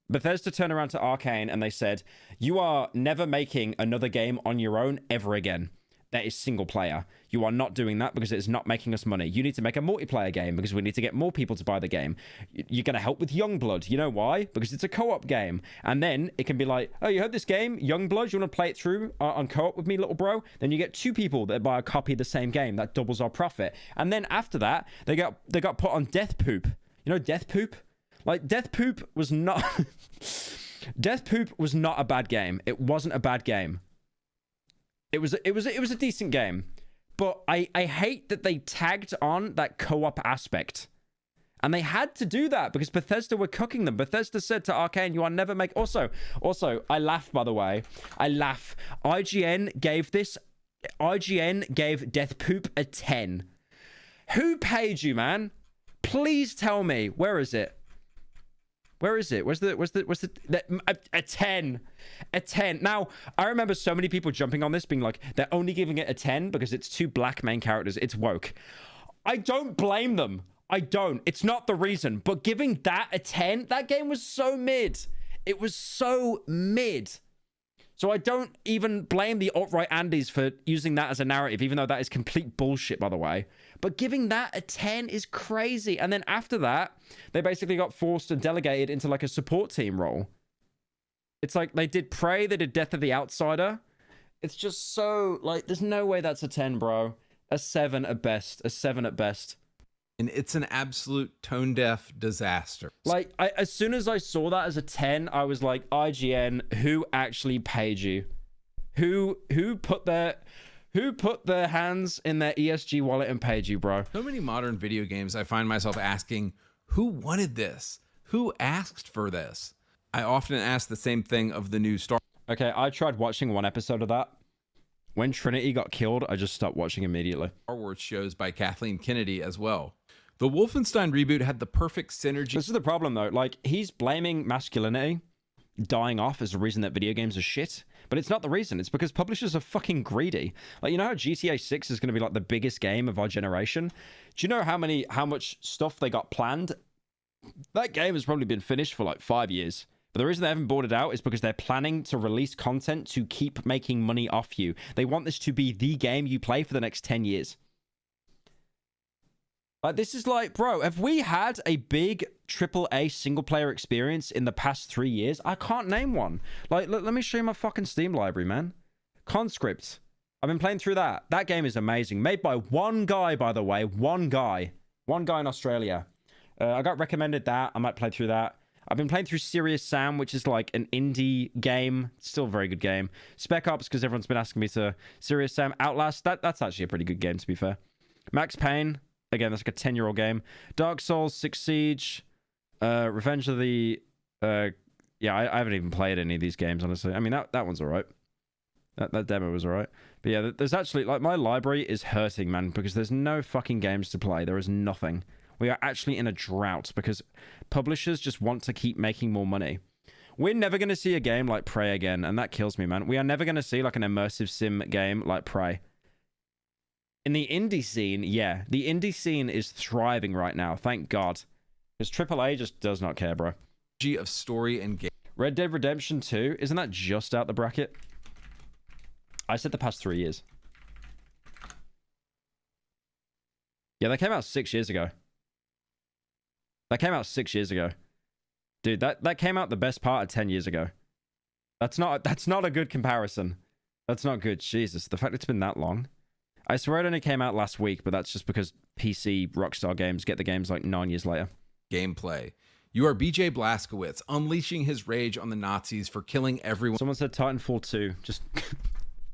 Bethesda turned around to Arcane and they said, you are never making another game on your own ever again. That is single player. You are not doing that because it's not making us money. You need to make a multiplayer game because we need to get more people to buy the game. You're going to help with Youngblood. You know why? Because it's a co-op game. And then it can be like, oh, you heard this game, Youngblood? You want to play it through on co-op with me, little bro? Then you get two people that buy a copy of the same game. That doubles our profit. And then after that, they got put on Death Poop. You know Death Poop? Like, Death Poop was not... Death Poop was not a bad game. It wasn't a bad game. It was a decent game, but I hate that they tagged on that co-op aspect, and they had to do that because Bethesda were cooking them. Bethesda said to Arcane, "You are never make." Also, I laugh. By the way, I laugh. IGN gave Death Poop a 10. Who paid you, man? Please tell me. Where is it? Where is it? Where's a 10? A 10. Now, I remember so many people jumping on this being like, they're only giving it a 10 because it's two black main characters. It's woke. I don't blame them. I don't. It's not the reason. But giving that a 10, that game was so mid. It was so mid. So I don't even blame the alt-right Andes for using that as a narrative, even though that is complete bullshit, by the way. But giving that a 10 is crazy. And then after that, they basically got forced and delegated into like a support team role. It's like they did Prey, they did Death of the Outsider. It's just so, like, there's no way that's a 10, bro. A 7 at best. A 7 at best. And it's an absolute tone-deaf disaster. Like, as soon as I saw that as a 10, I was like, IGN, who actually paid you? Who put their hands in their ESG wallet and paid you, bro? So many modern video games, I find myself asking, who wanted this? Who asked for this? I often ask the same thing of the new Star. Okay, I tried watching one episode of that. When Trinity got killed, I just stopped watching immediately. Star Wars shows by Kathleen Kennedy as well. The Wolfenstein reboot had the perfect synergy. This is the problem, though. Like, he's blaming masculinity dying off as the reason that video games are shit. But it's not the reason. It's because publishers are fucking greedy. Like, you know how GTA 6 is going to be like the biggest game of our generation? Do you know how much stuff they got planned? That game has probably been finished for like 5 years. But the reason they haven't bought it out is because they're planning to release content to keep making money off you. They want this to be the game you play for the next 10 years. Like, this is like, bro, have we had a big AAA single-player experience in the past 3 years? I can't name one. Like, let me show you my fucking Steam library, man. Conscript. I've been playing through that. That game is amazing. Made by one guy, by the way. One guy. One guy in Australia. I got recommended that. I might play through that. I've been playing through Serious Sam, which is like an indie game. Still a very good game. Spec Ops, because everyone's been asking me to. Serious Sam. Outlast, that's actually a pretty good game, to be fair. Max Payne, again, that's like a 10-year-old game. Dark Souls, Six Siege, Revenge of the... yeah, I haven't even played any of these games, honestly. I mean, that one's alright. That demo was alright. But yeah, there's actually... Like, my library is hurting, man, because there's no fucking games to play. There is nothing. We are actually in a drought because publishers just want to keep making more money. We're never going to see a game like Prey again, and that kills me, man. We are never going to see like an immersive sim game like Prey. In the indie scene, yeah. The indie scene is thriving right now, thank God. Because AAA just does not care, bro. Of story and game. Red Dead Redemption 2, isn't that just out the bracket? I said the past 3 years. Yeah, that came out 6 years ago. That came out 6 years ago. Dude, that came out the best part of 10 years ago. That's not a good comparison. That's not good. Jesus, the fact it's been that long. I swear it only came out last week, but that's just because PC Rockstar games get the games like 9 years later. Gameplay. You are BJ Blazkowicz, unleashing his rage on the Nazis for killing everyone. Someone said Titanfall 2. Just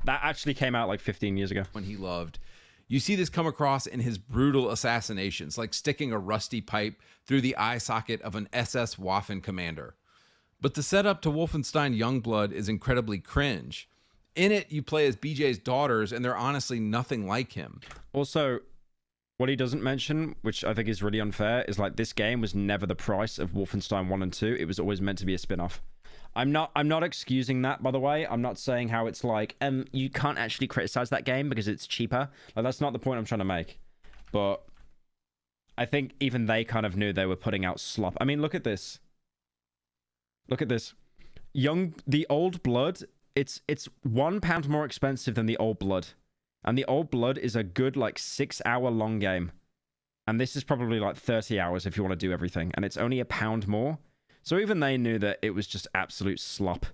that actually came out like 15 years ago. When he loved. You see this come across in his brutal assassinations, like sticking a rusty pipe through the eye socket of an SS Waffen commander. But the setup to Wolfenstein Youngblood is incredibly cringe. In it, you play as BJ's daughters, and they're honestly nothing like him. Also, what he doesn't mention, which I think is really unfair, is like this game was never the price of Wolfenstein 1 and 2. It was always meant to be a spin-off. I'm not excusing that, by the way. I'm not saying how it's like, you can't actually criticize that game because it's cheaper. Like, that's not the point I'm trying to make. But I think even they kind of knew they were putting out slop. I mean, look at this. Look at this. The Old Blood, it's £1 more expensive than the Old Blood. And the Old Blood is a good, like, 6-hour long game. And this is probably like 30 hours if you want to do everything. And it's only £1 more. So even they knew that it was just absolute slop.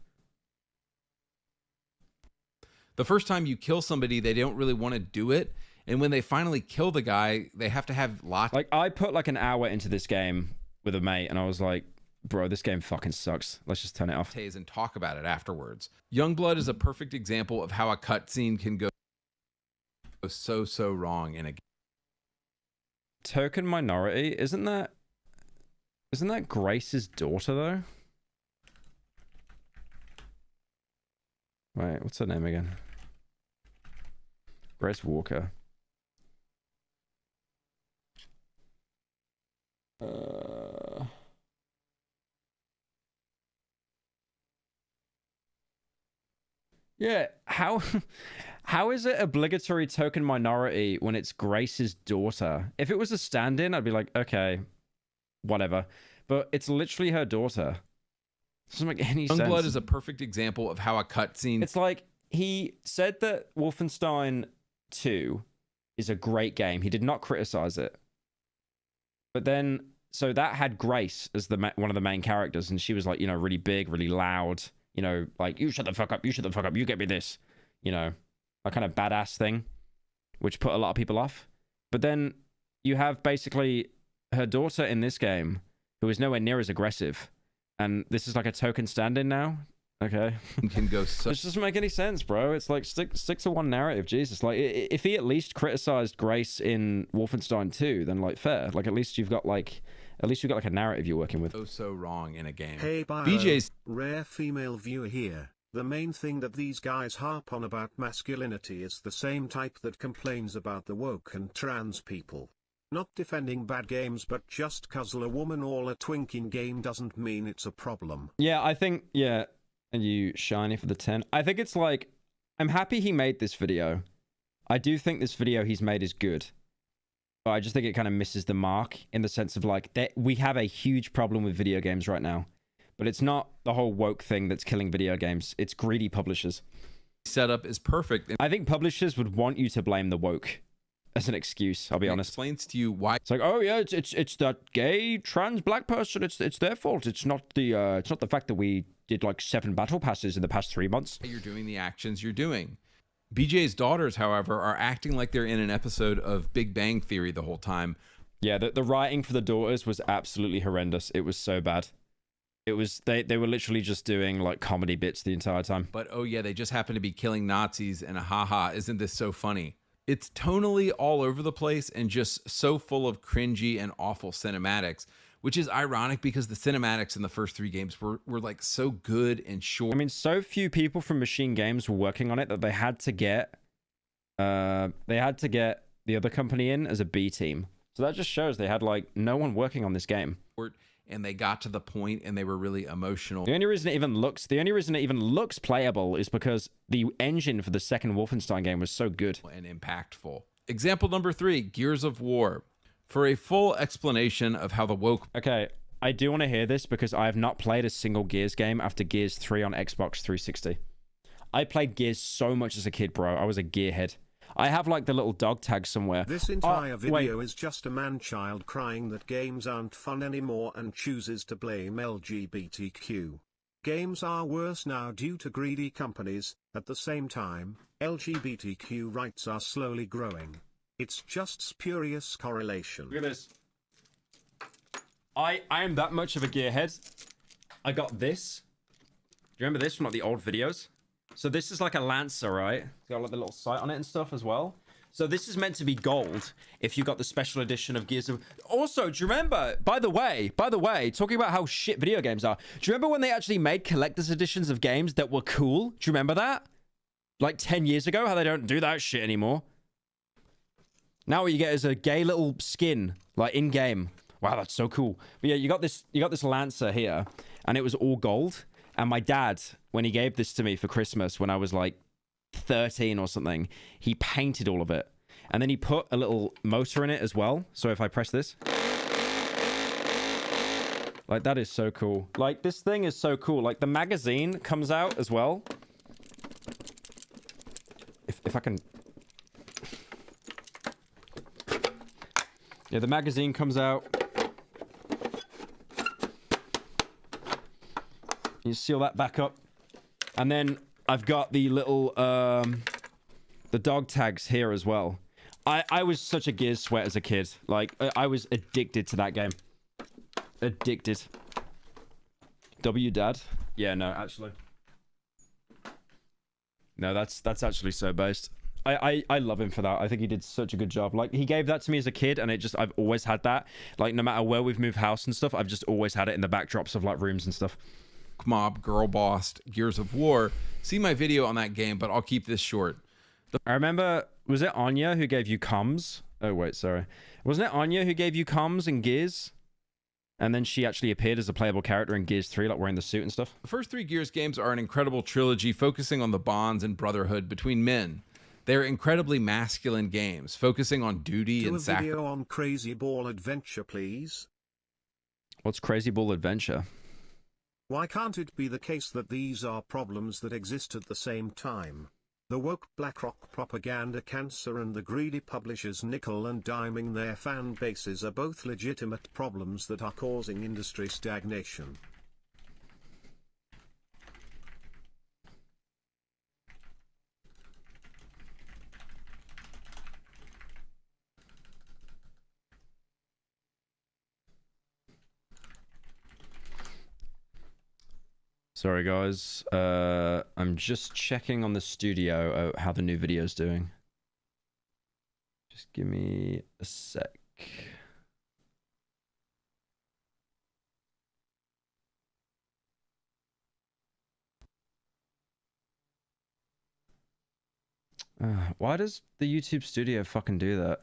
The first time you kill somebody, they don't really want to do it. And when they finally kill the guy, they have to have lots. Like, I put like an hour into this game with a mate, and I was like, bro, this game fucking sucks. Let's just turn it off. And talk about it afterwards. Youngblood is a perfect example of how a cutscene can go so wrong in a game. Token Minority, isn't that Grace's daughter, though? Wait, what's her name again? Grace Walker. Yeah, how is it obligatory token minority when it's Grace's daughter? If it was a stand-in, I'd be like, okay, whatever. But it's literally her daughter. Doesn't make any sense. Youngblood is a perfect example of how a cutscene. It's like he said that Wolfenstein 2 is a great game. He did not criticize it. But then, so that had Grace as one of the main characters, and she was like, you know, really big, really loud. You know, like, you shut the fuck up, you shut the fuck up, you get me this. You know, a kind of badass thing, which put a lot of people off. But then you have basically her daughter in this game, who is nowhere near as aggressive. And this is like a token stand-in now. Okay. Can go so. This doesn't make any sense, bro. It's like stick to one narrative. Jesus. Like, if he at least criticized Grace in Wolfenstein 2, then like fair. Like, at least you've got like a narrative you're working with. So wrong in a game. Hey, Pyro, BJ's rare female viewer here. The main thing that these guys harp on about masculinity is the same type that complains about the woke and trans people. Not defending bad games, but just 'cause a woman or a twink in game doesn't mean it's a problem. Yeah, I think, yeah. And you shiny for the 10. I think it's like, I'm happy he made this video. I do think this video he's made is good. But I just think it kind of misses the mark in the sense of like, we have a huge problem with video games right now. But it's not the whole woke thing that's killing video games. It's greedy publishers. Setup is perfect. I think publishers would want you to blame the woke as an excuse, I'll be honest. Explains to you why. It's like, oh yeah, it's that gay trans black person. It's their fault. It's not the fact that we did like 7 battle passes in the past 3 months. You're doing the actions you're doing. BJ's daughters, however, are acting like they're in an episode of Big Bang Theory the whole time. Yeah, the writing for the daughters was absolutely horrendous. It was so bad. It was they were literally just doing like comedy bits the entire time. But oh yeah, they just happen to be killing Nazis and haha, isn't this so funny? It's tonally all over the place and just so full of cringy and awful cinematics, which is ironic because the cinematics in the first 3 games were like so good and short. I mean, so few people from Machine Games were working on it that they had to get the other company in as a B team. So that just shows they had like no one working on this game. And they got to the point and they were really emotional. The only reason it even looks playable is because the engine for the second Wolfenstein game was so good and impactful. Example number 3, Gears of War. For a full explanation of how the woke... Okay, I do want to hear this because I have not played a single Gears game after Gears 3 on Xbox 360. I played Gears so much as a kid, bro. I was a gearhead. I have like the little dog tag somewhere. This entire video is just a man-child crying that games aren't fun anymore and chooses to blame LGBTQ. Games are worse now due to greedy companies. At the same time, LGBTQ rights are slowly growing. It's just spurious correlation. Look at this. I am that much of a gearhead. I got this. Do you remember this from like the old videos? So this is like a Lancer, right? It's got like the little sight on it and stuff as well. So this is meant to be gold if you got the special edition of Gears of... Also, do you remember, by the way, talking about how shit video games are, do you remember when they actually made collector's editions of games that were cool? Do you remember that? Like 10 years ago, how they don't do that shit anymore. Now what you get is a gay little skin, like in-game. Wow, that's so cool. But yeah, you got this Lancer here, and it was all gold. And my dad, when he gave this to me for Christmas when I was like 13 or something, he painted all of it. And then he put a little motor in it as well. So if I press this, like that is so cool. Like this thing is so cool. Like the magazine comes out as well. If I can... Yeah, the magazine comes out. You seal that back up. And then I've got the little, the dog tags here as well. I was such a Gears sweat as a kid. Like, I was addicted to that game. Addicted. W Dad? Yeah, no, actually. No, that's actually so based. I love him for that. I think he did such a good job. Like, he gave that to me as a kid, and I've always had that. Like, no matter where we've moved house and stuff, I've just always had it in the backdrops of, like, rooms and stuff. Mob, Girl Boss, Gears of War. See my video on that game, but I'll keep this short. I remember, was it Anya who gave you comms? Oh, wait, sorry. Wasn't it Anya who gave you comms in Gears? And then she actually appeared as a playable character in Gears 3, like wearing the suit and stuff. The first 3 Gears games are an incredible trilogy focusing on the bonds and brotherhood between men. They're incredibly masculine games, focusing on duty and sacrifice. Do a video on Crazy Ball Adventure, please. What's Crazy Ball Adventure? Why can't it be the case that these are problems that exist at the same time? The woke BlackRock propaganda cancer and the greedy publishers nickel and diming their fan bases are both legitimate problems that are causing industry stagnation. Sorry, guys. I'm just checking on the studio how the new video's doing. Just give me a sec. Why does the YouTube studio fucking do that?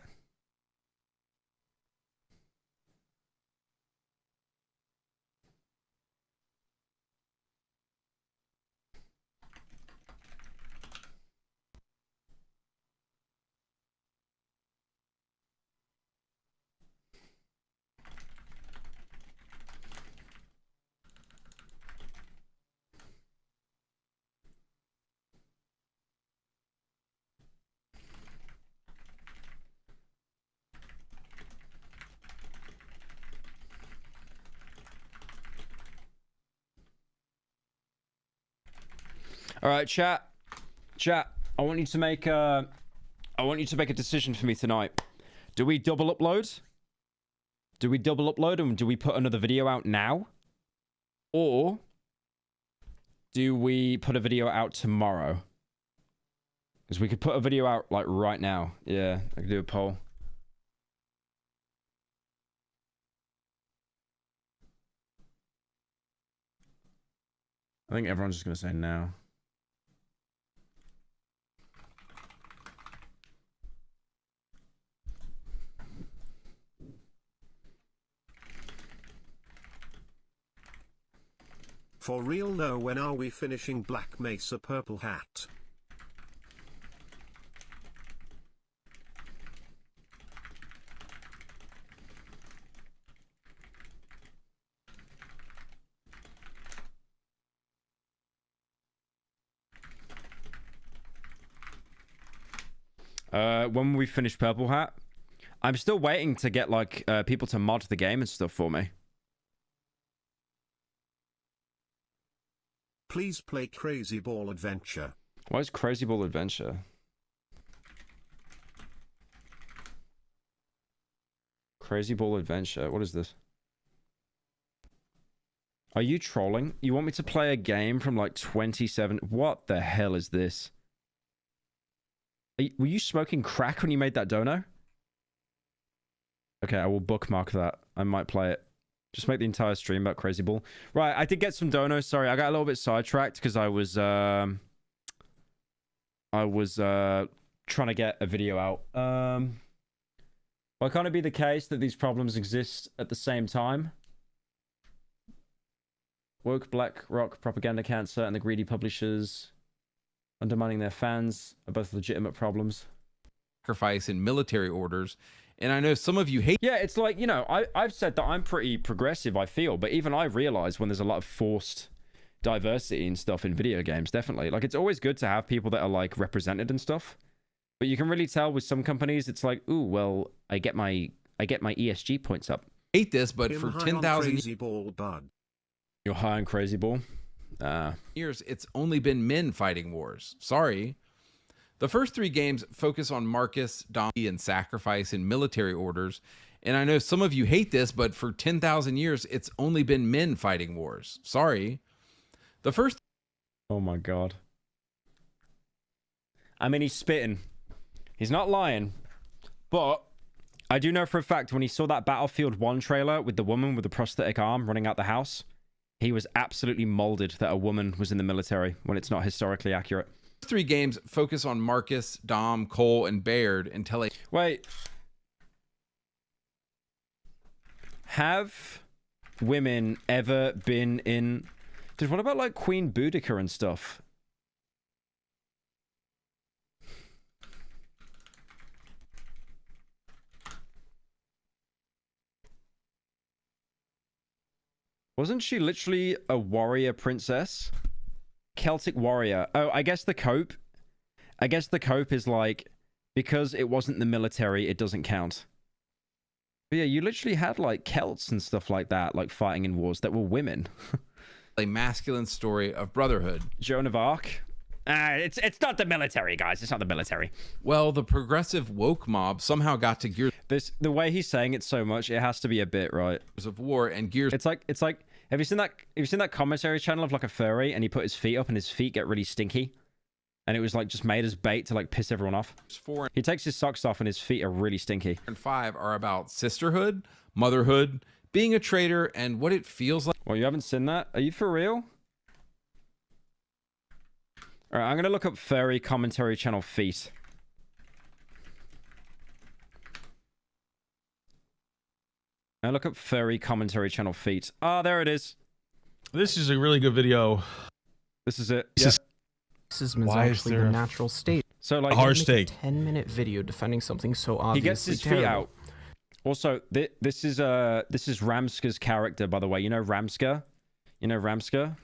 All right, chat. I want you to make a decision for me tonight. Do we double upload? And do we put another video out now? Or do we put a video out tomorrow? Because we could put a video out like right now. Yeah, I could do a poll. I think everyone's just going to say no. For real no, when are we finishing Black Mesa Purple Hat? When we finish Purple Hat, I'm still waiting to get like people to mod the game and stuff for me. Please play Crazy Ball Adventure. Why is Crazy Ball Adventure? Crazy Ball Adventure. What is this? Are you trolling? You want me to play a game from like 27? What the hell is this? Were you smoking crack when you made that dono? Okay, I will bookmark that. I might play it. Just make the entire stream about Crazy Ball. Right, I did get some donos. Sorry, I got a little bit sidetracked because I was trying to get a video out. Why can't it be the case that these problems exist at the same time? Woke Black Rock propaganda cancer and the greedy publishers undermining their fans are both legitimate problems. Sacrifice in military orders. And I know some of you hate. Yeah, it's like, you know, I've said that I'm pretty progressive, I feel, but even I realize when there's a lot of forced diversity and stuff in video games, definitely. Like, it's always good to have people that are, like, represented and stuff. But you can really tell with some companies, it's like, ooh, well, I get my ESG points up. Hate this, but Him for high on 10,000 Crazy Ball Bud. You're high on Crazy Ball? years, it's only been men fighting wars. Sorry. The first three games focus on Marcus, Dom, and sacrifice in military orders. And I know some of you hate this, but for 10,000 years, it's only been men fighting wars. Sorry. The first... Oh my god. I mean, he's spitting. He's not lying. But I do know for a fact when he saw that Battlefield 1 trailer with the woman with the prosthetic arm running out the house, he was absolutely molded that a woman was in the military when it's not historically accurate. Three games focus on Marcus, Dom, Cole, and Baird until a... Wait. Have women ever been in... Dude, what about like Queen Boudica and stuff? Wasn't she literally a warrior princess? Celtic warrior. Oh, I guess the cope. I guess the cope is like, because it wasn't the military, it doesn't count. But yeah, you literally had like Celts and stuff like that, like fighting in wars that were women. a masculine story of brotherhood. Joan of Arc. It's not the military, guys. It's not the military. Well, the progressive woke mob somehow got to Gears The way he's saying it so much, it has to be a bit, right? of War and Gears. It's like have you seen that commentary channel of like a furry and he put his feet up and his feet get really stinky? And it was like just made as bait to like piss everyone off. 4 He takes his socks off and his feet are really stinky. and 5 are about sisterhood, motherhood, being a traitor, and what it feels like. Well, you haven't seen that? Are you for real? All right, I'm going to look up furry commentary channel feet. I look up furry commentary channel feet. Ah, there it is. This is a really good video. This is it. This Yeah. is Racism is Why is actually there the a natural state. So like hard Make steak. a 10-minute video defending something so he obviously gets his terrible. feet out. Also, this is Ramska's character, by the way. You know Ramska? You know Ramska?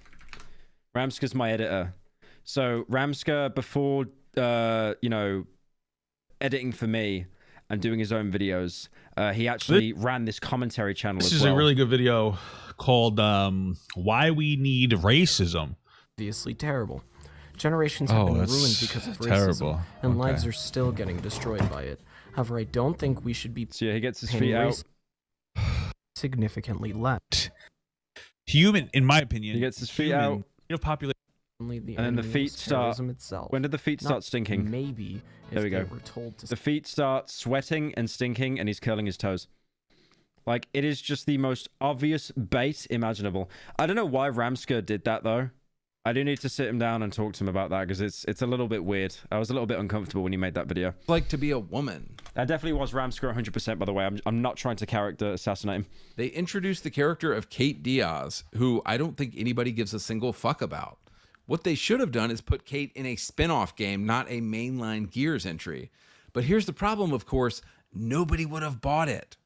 Ramska's my editor. So Ramska, before you know, editing for me and doing his own videos, he actually ran this commentary channel This as is well. a really good video called "Why We Need Racism." Obviously terrible. Generations have been that's ruined because of racism, terrible. and Okay. lives are still getting destroyed by it. However, I don't think we should be So yeah, he gets his painting feet out. race significantly less. human, in my opinion, He gets his feet out. Population. Only the And then the enemy feet was start. terrorism itself. When did the feet start Not stinking? Maybe There if we they go. were told to The feet start sweating and stinking, and he's curling his toes. Like, it is just the most obvious bait imaginable. I don't know why Ramsker did that, though. I do need to sit him down and talk to him about that, because it's a little bit weird. I was a little bit uncomfortable when he made that video. Like to be a woman. That definitely was Ramsker 100%, by the way. I'm not trying to character assassinate him. They introduced the character of Kate Diaz, who I don't think anybody gives a single fuck about. What they should have done is put Kate in a spin-off game, not a mainline Gears entry. But here's the problem, of course, nobody would have bought it.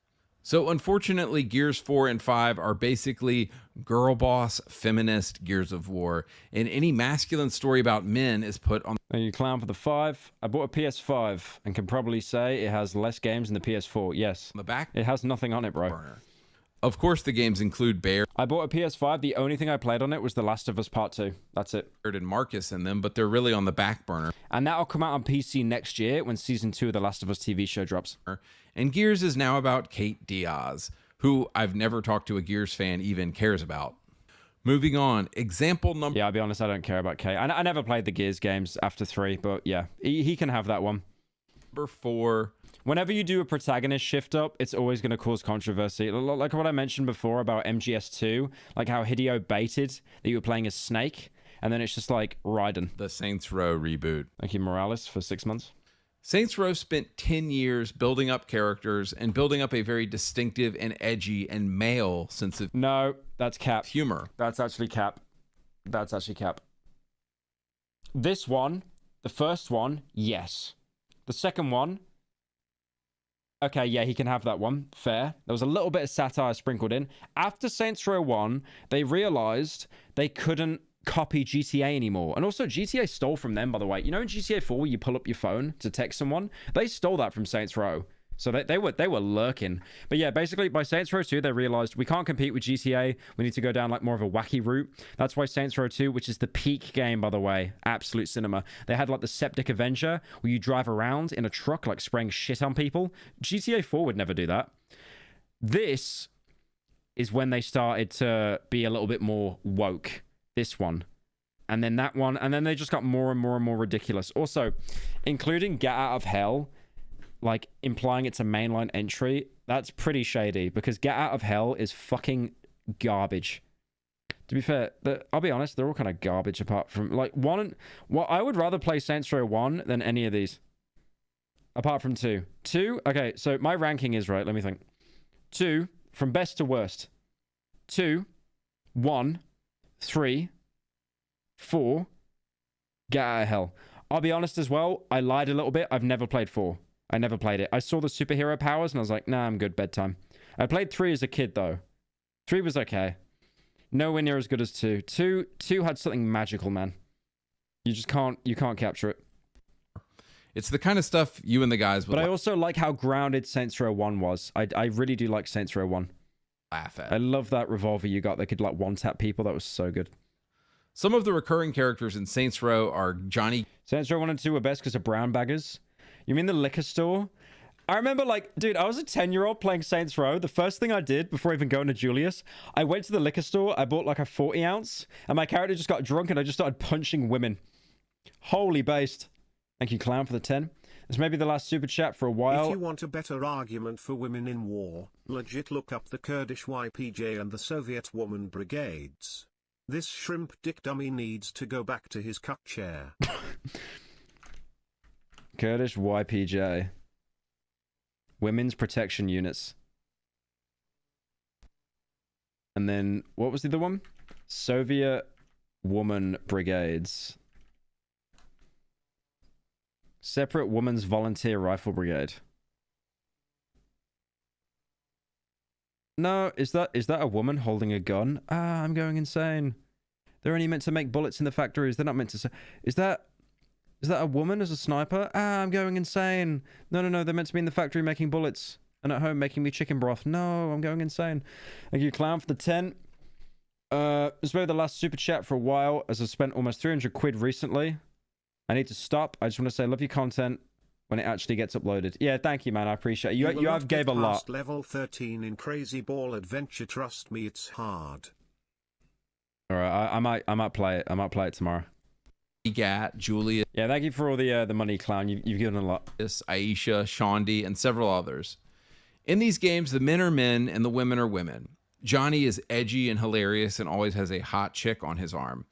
So unfortunately, Gears 4 and 5 are basically girl boss, feminist Gears of War, and any masculine story about men is put on. Thank you, Clown, for the 5. I bought a PS5 and can probably say it has less games than the PS4. Yes. The back. It has nothing on it, bro. Burner. Of course, the games include Bear. I bought a PS5. The only thing I played on it was The Last of Us Part 2. That's it. And Marcus in them, but they're really on the back burner. And that'll come out on PC next year when Season 2 of The Last of Us TV show drops. And Gears is now about Kate Diaz, who I've never talked to a Gears fan even cares about. Moving on, example number... Yeah, I'll be honest, I don't care about Kate. I never played the Gears games after 3, but yeah, he can have that one. Number 4... Whenever you do a protagonist shift up, it's always going to cause controversy. Like what I mentioned before about MGS2, like how Hideo baited that you were playing as Snake, and then it's just like Raiden. The Saints Row reboot. Thank you, Morales, for 6 months. Saints Row spent 10 years building up characters and building up a very distinctive and edgy and male sense of... No, that's cap. Humor. That's actually cap. That's actually cap. This one, the first one, yes. The second one... Okay, yeah, he can have that one. Fair. There was a little bit of satire sprinkled in. After Saints Row 1, they realized they couldn't copy GTA anymore. And also, GTA stole from them, by the way. You know in GTA 4 where you pull up your phone to text someone? They stole that from Saints Row. So they were lurking. But yeah, basically, by Saints Row 2, they realized we can't compete with GTA. We need to go down like more of a wacky route. That's why Saints Row 2, which is the peak game, by the way, absolute cinema. They had like the Septic Avenger, where you drive around in a truck, like spraying shit on people. GTA 4 would never do that. This is when they started to be a little bit more woke. This one. And then that one. And then they just got more and more and more ridiculous. Also, including Get Out of Hell... like implying it's a mainline entry, that's pretty shady because Get Out of Hell is fucking garbage. To be fair, I'll be honest, they're all kind of garbage apart from like one. Well, I would rather play Saints Row 1 than any of these. Apart from 2. 2, okay, so my ranking is right, let me think. 2, from best to worst. 2, 1, 3, 4, Get Out of Hell. I'll be honest as well, I lied a little bit, I've never played 4. I never played it. I saw the superhero powers and I was like, nah, I'm good, bedtime. I played 3 as a kid though. 3 was okay. Nowhere near as good as 2. 2 had something magical, man. You just can't capture it. It's the kind of stuff you and the guys would But I also like how grounded Saints Row 1 was. I really do like Saints Row 1. laugh at. I love that revolver you got that could like one-tap people. That was so good. Some of the recurring characters in Saints Row are Johnny. Saints Row 1 and 2 were best because of brown baggers. You mean the liquor store? I remember, like, dude, I was a 10-year-old playing Saints Row. The first thing I did before even going to Julius, I went to the liquor store. I bought, like, a 40-ounce, and my character just got drunk, and I just started punching women. Holy based. Thank you, Clown, for the 10. This may be the last super chat for a while. If you want a better argument for women in war, legit look up the Kurdish YPJ and the Soviet woman brigades. This shrimp dick dummy needs to go back to his cuck chair. Kurdish YPJ. Women's Protection Units. And then, what was the other one? Soviet Woman Brigades. Separate Women's Volunteer Rifle Brigade. No, is that a woman holding a gun? Ah, I'm going insane. They're only meant to make bullets in the factories. They're not meant to say... Is that a woman as a sniper? Ah, I'm going insane. No. They're meant to be in the factory making bullets. And at home making me chicken broth. No, I'm going insane. Thank you, Clown, for the 10. This is maybe the last super chat for a while, as I've spent almost 300 quid recently. I need to stop. I just want to say, love your content when it actually gets uploaded. Yeah, thank you, man. I appreciate it. You have gave a lot. Level 13 in Crazy Ball Adventure. Trust me, it's hard. All right, I might play it. I might play it tomorrow. Gat, Julius, Yeah, thank you for all the money, clown. You've given a lot. Aisha, Shondi, and several others. In these games, the men are men and the women are women. Johnny is edgy and hilarious and always has a hot chick on his arm.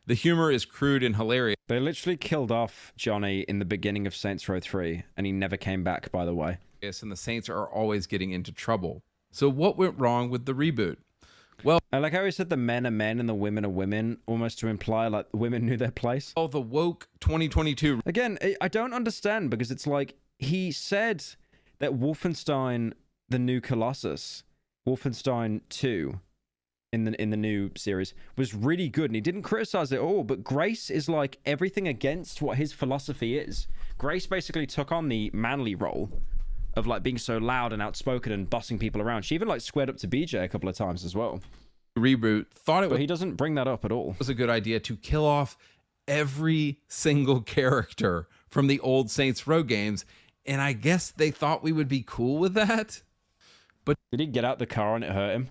The humor is crude and hilarious. They literally killed off Johnny in the beginning of Saints Row 3, and he never came back, by the way. Yes, and the Saints are always getting into trouble. So what went wrong with the reboot? Well, I like how he said the men are men and the women are women, almost to imply like the women knew their place. Oh, the woke 2022. Again, I don't understand, because it's like he said that Wolfenstein, the new Colossus, Wolfenstein 2 in the new series, was really good, and he didn't criticize it at all. But Grace is like everything against what his philosophy is. Grace basically took on the manly role of like being so loud and outspoken and bossing people around. She even like squared up to BJ a couple of times as well. Reboot thought it But he doesn't bring that up at all. was a good idea to kill off every single character from the old Saints Row games, and I guess they thought we would be cool with that. But Did he get out the car and it hurt him?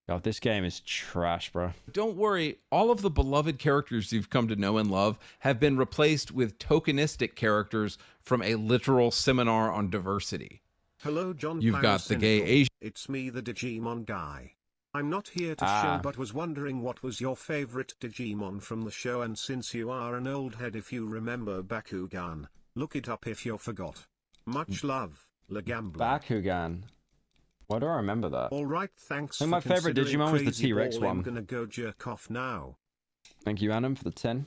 God, this game is trash, bro. don't worry, all of the beloved characters you've come to know and love have been replaced with tokenistic characters from a literal seminar on diversity. Hello, John. You've got the gay Pyrocynical. Asian. It's me, the Digimon guy. I'm not here to show, but was wondering what was your favorite Digimon from the show, and since you are an old head, if you remember Bakugan, look it up if you forgot. Much love, Legambler. Bakugan. Why do I remember that? All right, thanks. I think my for favorite considering Digimon was the Crazy T-Rex Ball. one. I'm gonna go jerk off now. Thank you, Adam, for the 10.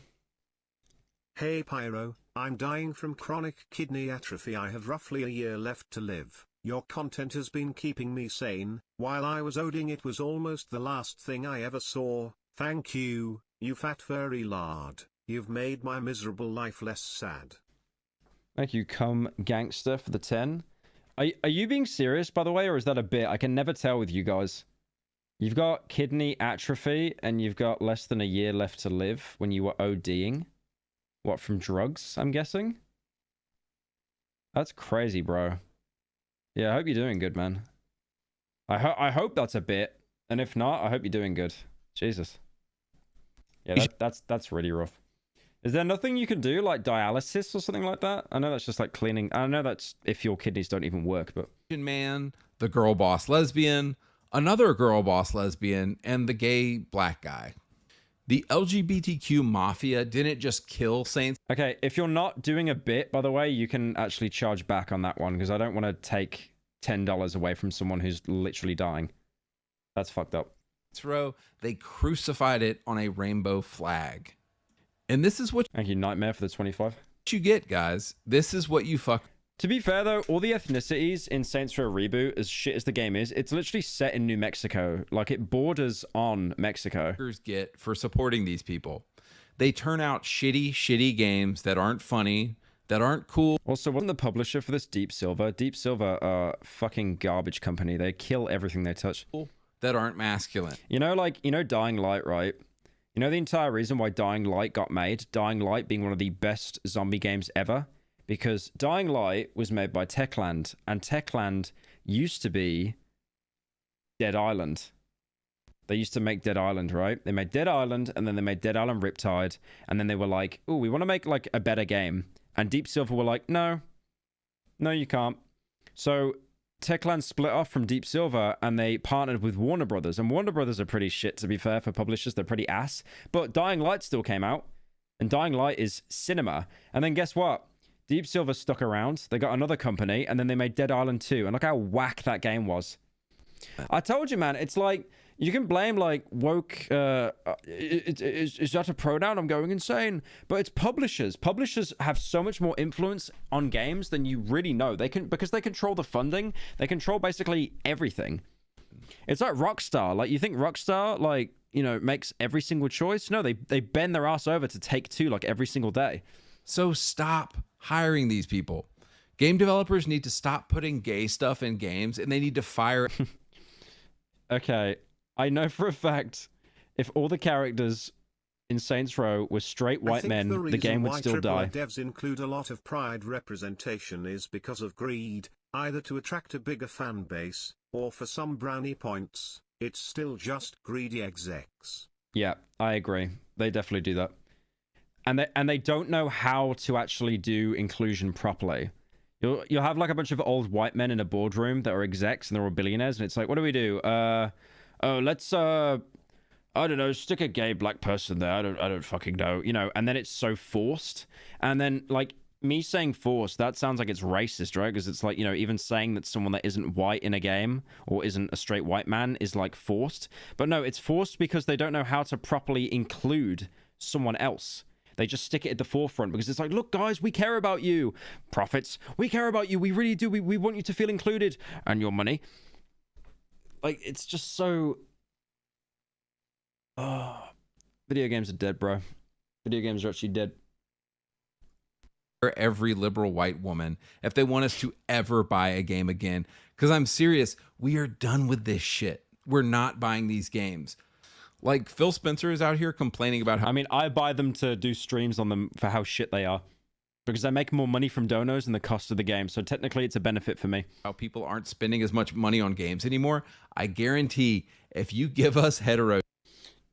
Hey Pyro, I'm dying from chronic kidney atrophy. I have roughly a year left to live. Your content has been keeping me sane. While I was ODing, it was almost the last thing I ever saw. Thank you, you fat furry lard. You've made my miserable life less sad. Thank you, Cum Gangster, for the 10. Are you being serious, by the way, or is that a bit? I can never tell with you guys. You've got kidney atrophy, and you've got less than a year left to live when you were ODing. What, from drugs, I'm guessing? That's crazy, bro. Yeah, I hope you're doing good, man. I hope that's a bit, and if not, I hope you're doing good. Jesus. Yeah, that's really rough. Is there nothing you can do, like dialysis or something like that? I know that's just like cleaning. I know that's if your kidneys don't even work, but... Man, the girl boss lesbian, another girl boss lesbian, and the gay black guy. The LGBTQ mafia didn't just kill Saints. Okay, if you're not doing a bit, by the way, you can actually charge back on that one, because I don't want to take $10 away from someone who's literally dying. That's fucked up. Row, they crucified it on a rainbow flag. And this is what Thank you, Nightmare, for the 25. you get, guys. This is what you fuck. To be fair, though, all the ethnicities in Saints Row Reboot, as shit as the game is, it's literally set in New Mexico. Like, it borders on Mexico. Get for supporting these people. They turn out shitty games that aren't funny, that aren't cool. Also, wasn't the publisher for this Deep Silver? Deep Silver are fucking garbage company. They kill everything they touch. That aren't masculine. You know, like, you know Dying Light, right? You know the entire reason why Dying Light got made? Dying Light being one of the best zombie games ever? Because Dying Light was made by Techland, and Techland used to be Dead Island. They used to make Dead Island, right? They made Dead Island, and then they made Dead Island Riptide, and then they were like, oh, we want to make like a better game. And Deep Silver were like, no, you can't. So Techland split off from Deep Silver, and they partnered with Warner Brothers. And Warner Brothers are pretty shit, to be fair, for publishers. They're pretty ass. But Dying Light still came out, and Dying Light is cinema. And then guess what? Deep Silver stuck around. They got another company, and then they made Dead Island 2. And look how whack that game was. I told you, man. It's like, you can blame, like, woke... is that a pronoun? I'm going insane. But it's publishers. Publishers have so much more influence on games than you really know. Because they control the funding. They control basically everything. It's like Rockstar. Like, you think Rockstar, like, you know, makes every single choice? No, they bend their ass over to Take-Two, like, every single day. So stop hiring these people. Game developers need to stop putting gay stuff in games, and they need to fire... Okay, I know for a fact if all the characters in Saints Row were straight white men, the game would still die. Devs include a lot of pride representation is because of greed, either to attract a bigger fan base, or for some brownie points. It's still just greedy execs. Yeah, I agree. They definitely do that. And they don't know how to actually do inclusion properly. You'll have like a bunch of old white men in a boardroom that are execs and they're all billionaires, and it's like, what do we do? Let's I don't know, stick a gay black person there. I don't fucking know, you know. And then it's so forced. And then like me saying forced, that sounds like it's racist, right? Because it's like, you know, even saying that someone that isn't white in a game or isn't a straight white man is like forced. But no, it's forced because they don't know how to properly include someone else. They just stick it at the forefront because it's like, look, guys, we care about you. Profits, we care about you. We really do. We want you to feel included, and your money. Like, it's just so... Video games are dead, bro. Video games are actually dead. Every liberal white woman if they want us to ever buy a game again. Because I'm serious, we are done with this shit. We're not buying these games. Like, Phil Spencer is out here complaining about how... I mean, I buy them to do streams on them for how shit they are. Because I make more money from donos than the cost of the game. So technically, it's a benefit for me. How people aren't spending as much money on games anymore. I guarantee if you give us hetero...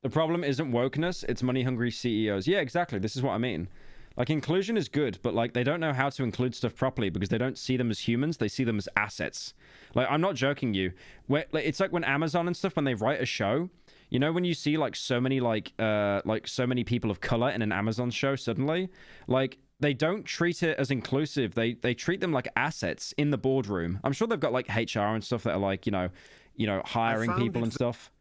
The problem isn't wokeness, it's money-hungry CEOs. Yeah, exactly. This is what I mean. Like, inclusion is good, but, like, they don't know how to include stuff properly because they don't see them as humans. They see them as assets. Like, I'm not joking you. It's like when Amazon and stuff, when they write a show... You know, when you see like so many so many people of color in an Amazon show suddenly, like they don't treat it as inclusive. They treat them like assets in the boardroom. I'm sure they've got like HR and stuff that are like, you know, hiring people and stuff,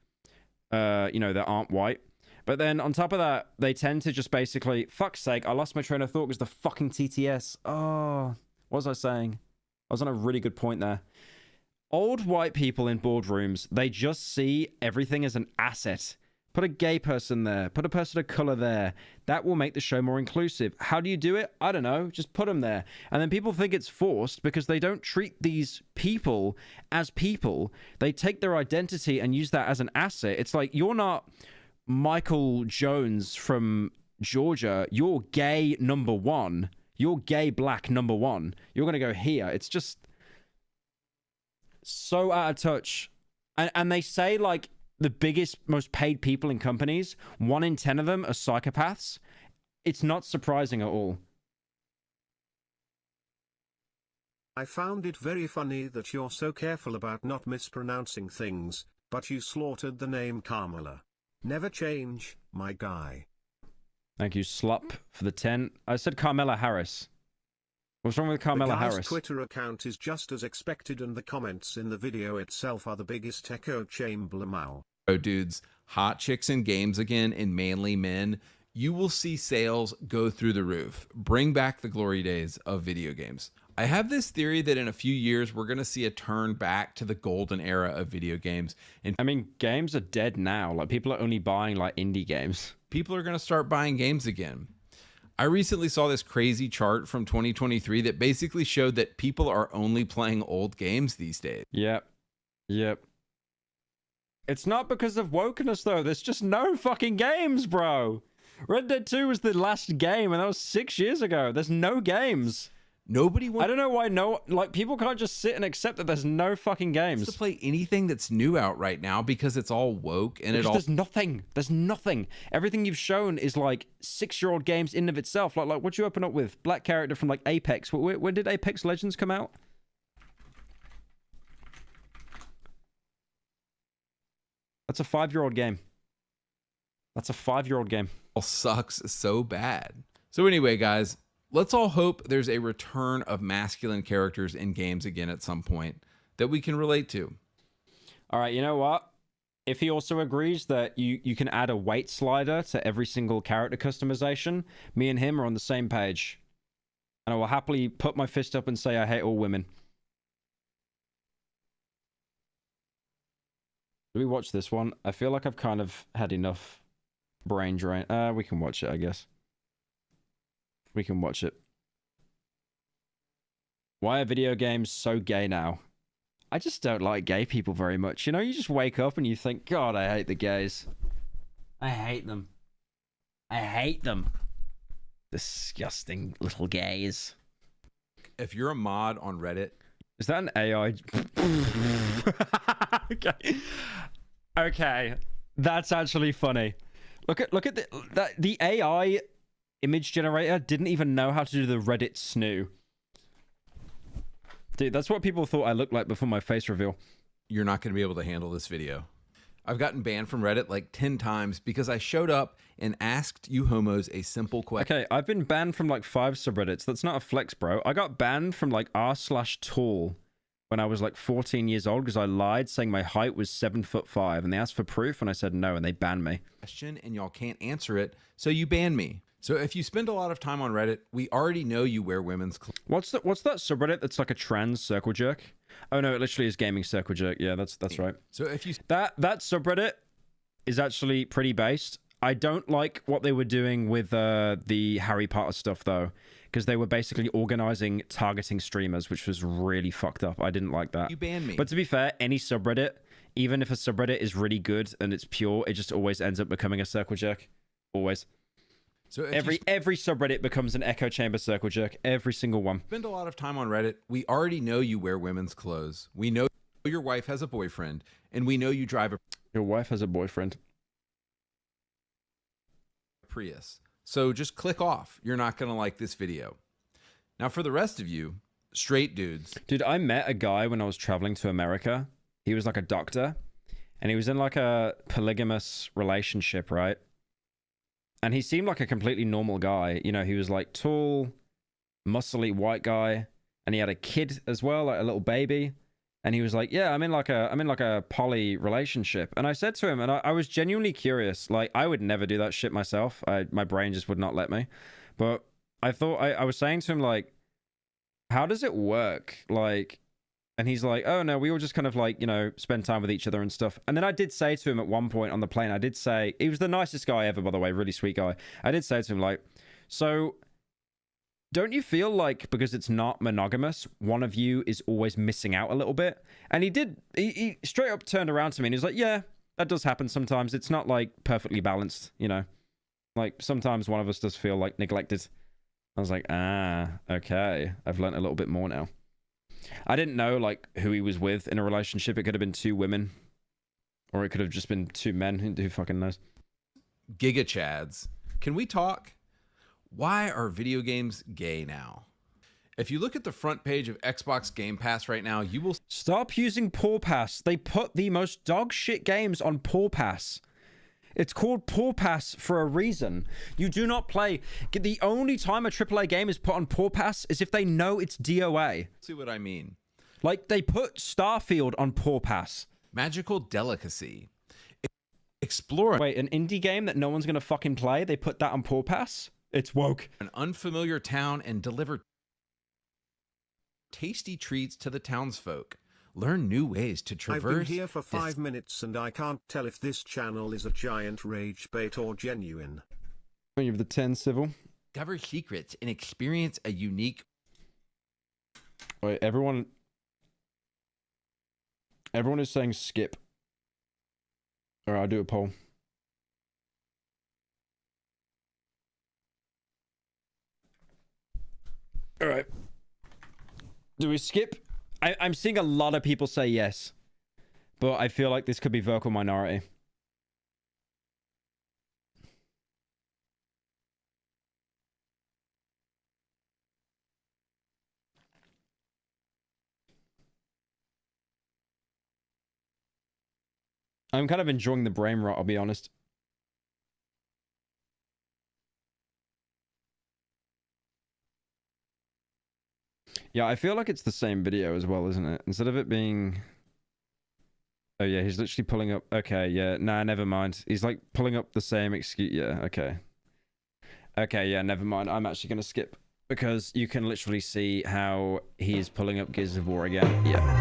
you know, that aren't white. But then on top of that, they tend to just basically, fuck's sake, I lost my train of thought because the fucking TTS. Oh, what was I saying? I was on a really good point there. Old white people in boardrooms, they just see everything as an asset. Put a gay person there. Put a person of color there. That will make the show more inclusive. How do you do it? I don't know. Just put them there. And then people think it's forced because they don't treat these people as people. They take their identity and use that as an asset. It's like, you're not Michael Jones from Georgia. You're gay number one. You're gay black number one. You're going to go here. It's just... so out of touch. And they say like the biggest, most paid people in companies, 1 in 10 of them are psychopaths. It's not surprising at all. I found it very funny that you're so careful about not mispronouncing things, but you slaughtered the name Kamala. Never change, my guy. Thank you, Slup, for the 10. I said Carmela Harris. What's wrong with Carmela Harris? Harris? Twitter account is just as expected, and the comments in the video itself are the biggest echo chamber mao. Oh, dudes, hot chicks in games again and manly men. You will see sales go through the roof. Bring back the glory days of video games. I have this theory that in a few years, we're going to see a turn back to the golden era of video games. And I mean, games are dead now. Like, people are only buying like indie games. People are going to start buying games again. I recently saw this crazy chart from 2023 that basically showed that people are only playing old games these days. Yep. It's not because of wokeness, though. There's just no fucking games, bro. Red Dead 2 was the last game, and that was 6 years ago. There's no games. Nobody wants... I don't know why people can't just sit and accept that there's no fucking games. To play anything that's new out right now because it's all woke and because there's nothing. Everything you've shown is like 6-year-old games in and of itself. Like what you open up with? Black character from like Apex. When did Apex Legends come out? That's a 5-year-old game. All sucks so bad. So anyway, guys, let's all hope there's a return of masculine characters in games again at some point that we can relate to. All right, you know what? If he also agrees that you can add a weight slider to every single character customization, me and him are on the same page. And I will happily put my fist up and say I hate all women. Do we watch this one? I feel like I've kind of had enough brain drain. We can watch it, I guess. We can watch it. Why are video games so gay now? I just don't like gay people very much. You know, you just wake up and you think, God, I hate the gays. I hate them. Disgusting little gays. If you're a mod on Reddit... Is that an AI? Okay. That's actually funny. Look at the AI image generator didn't even know how to do the Reddit snoo. Dude, that's what people thought I looked like before my face reveal. You're not going to be able to handle this video. I've gotten banned from Reddit like 10 times because I showed up and asked you homos a simple question. Okay, I've been banned from like 5 subreddits. That's not a flex, bro. I got banned from like r/tall when I was like 14 years old because I lied saying my height was 7'5", and they asked for proof and I said no and they banned me. And y'all can't answer it, so you ban me. So if you spend a lot of time on Reddit, we already know you wear women's clothes. What's that subreddit that's like a trans circle jerk? Oh no, it literally is gaming circle jerk. Yeah, that's right. So if you that subreddit is actually pretty based. I don't like what they were doing with the Harry Potter stuff though, because they were basically organizing targeting streamers, which was really fucked up. I didn't like that. You ban me. But to be fair, any subreddit, even if a subreddit is really good and it's pure, it just always ends up becoming a circle jerk. Always. So every subreddit becomes an echo chamber circle jerk. Every single one. Spend a lot of time on Reddit. We already know you wear women's clothes. We know your wife has a boyfriend, and we know you drive a Your wife has a boyfriend. Prius. So just click off. You're not going to like this video. Now for the rest of you, straight dudes. Dude, I met a guy when I was traveling to America. He was like a doctor, and he was in like a polygamous relationship, right? And he seemed like a completely normal guy. You know, he was like tall, muscly white guy, and he had a kid as well, like a little baby. And he was like, "Yeah, I'm in like a poly relationship." And I said to him, and I was genuinely curious. Like, I would never do that shit myself. My brain just would not let me. But I thought I was saying to him like, "How does it work?" Like, and he's like, "Oh no, we all just kind of like, you know, spend time with each other and stuff." And then I did say to him at one point on the plane, I did say, he was the nicest guy ever, by the way, really sweet guy. I did say to him like, "So don't you feel like because it's not monogamous, one of you is always missing out a little bit?" And he straight up turned around to me and he's like, "Yeah, that does happen sometimes. It's not like perfectly balanced, you know. Like sometimes one of us does feel like neglected." I was like, "Ah, okay. I've learned a little bit more now." I didn't know like who he was with in a relationship. It could have been 2 women, or it could have just been 2 men. Who fucking knows? Giga Chads. Can we talk? Why are video games gay now? If you look at the front page of Xbox Game Pass right now, you will stop using Paw Pass. They put the most dog shit games on Paw Pass. It's called Paw Pass for a reason. You do not play. The only time a AAA game is put on Paw Pass is if they know it's DOA. See what I mean? Like, they put Starfield on Paw Pass. Magical Delicacy. Explore. Wait, an indie game that no one's going to fucking play? They put that on Paw Pass? It's woke. An unfamiliar town and deliver tasty treats to the townsfolk. Learn new ways to traverse. I've been here for 5 minutes and I can't tell if this channel is a giant rage bait or genuine. You have the 10 civil. Discover secrets and experience a unique. Wait, everyone is saying skip. All right, I'll do a poll. All right. Do we skip? I'm seeing a lot of people say yes, but I feel like this could be vocal minority. I'm kind of enjoying the brain rot, I'll be honest. Yeah, I feel like it's the same video as well, isn't it? Instead of it being... Oh yeah, he's literally pulling up... Okay, yeah, nah, never mind. He's like pulling up the same excuse... Yeah, okay. Okay, yeah, never mind. I'm actually going to skip because you can literally see how he is pulling up Gears of War again. Yeah.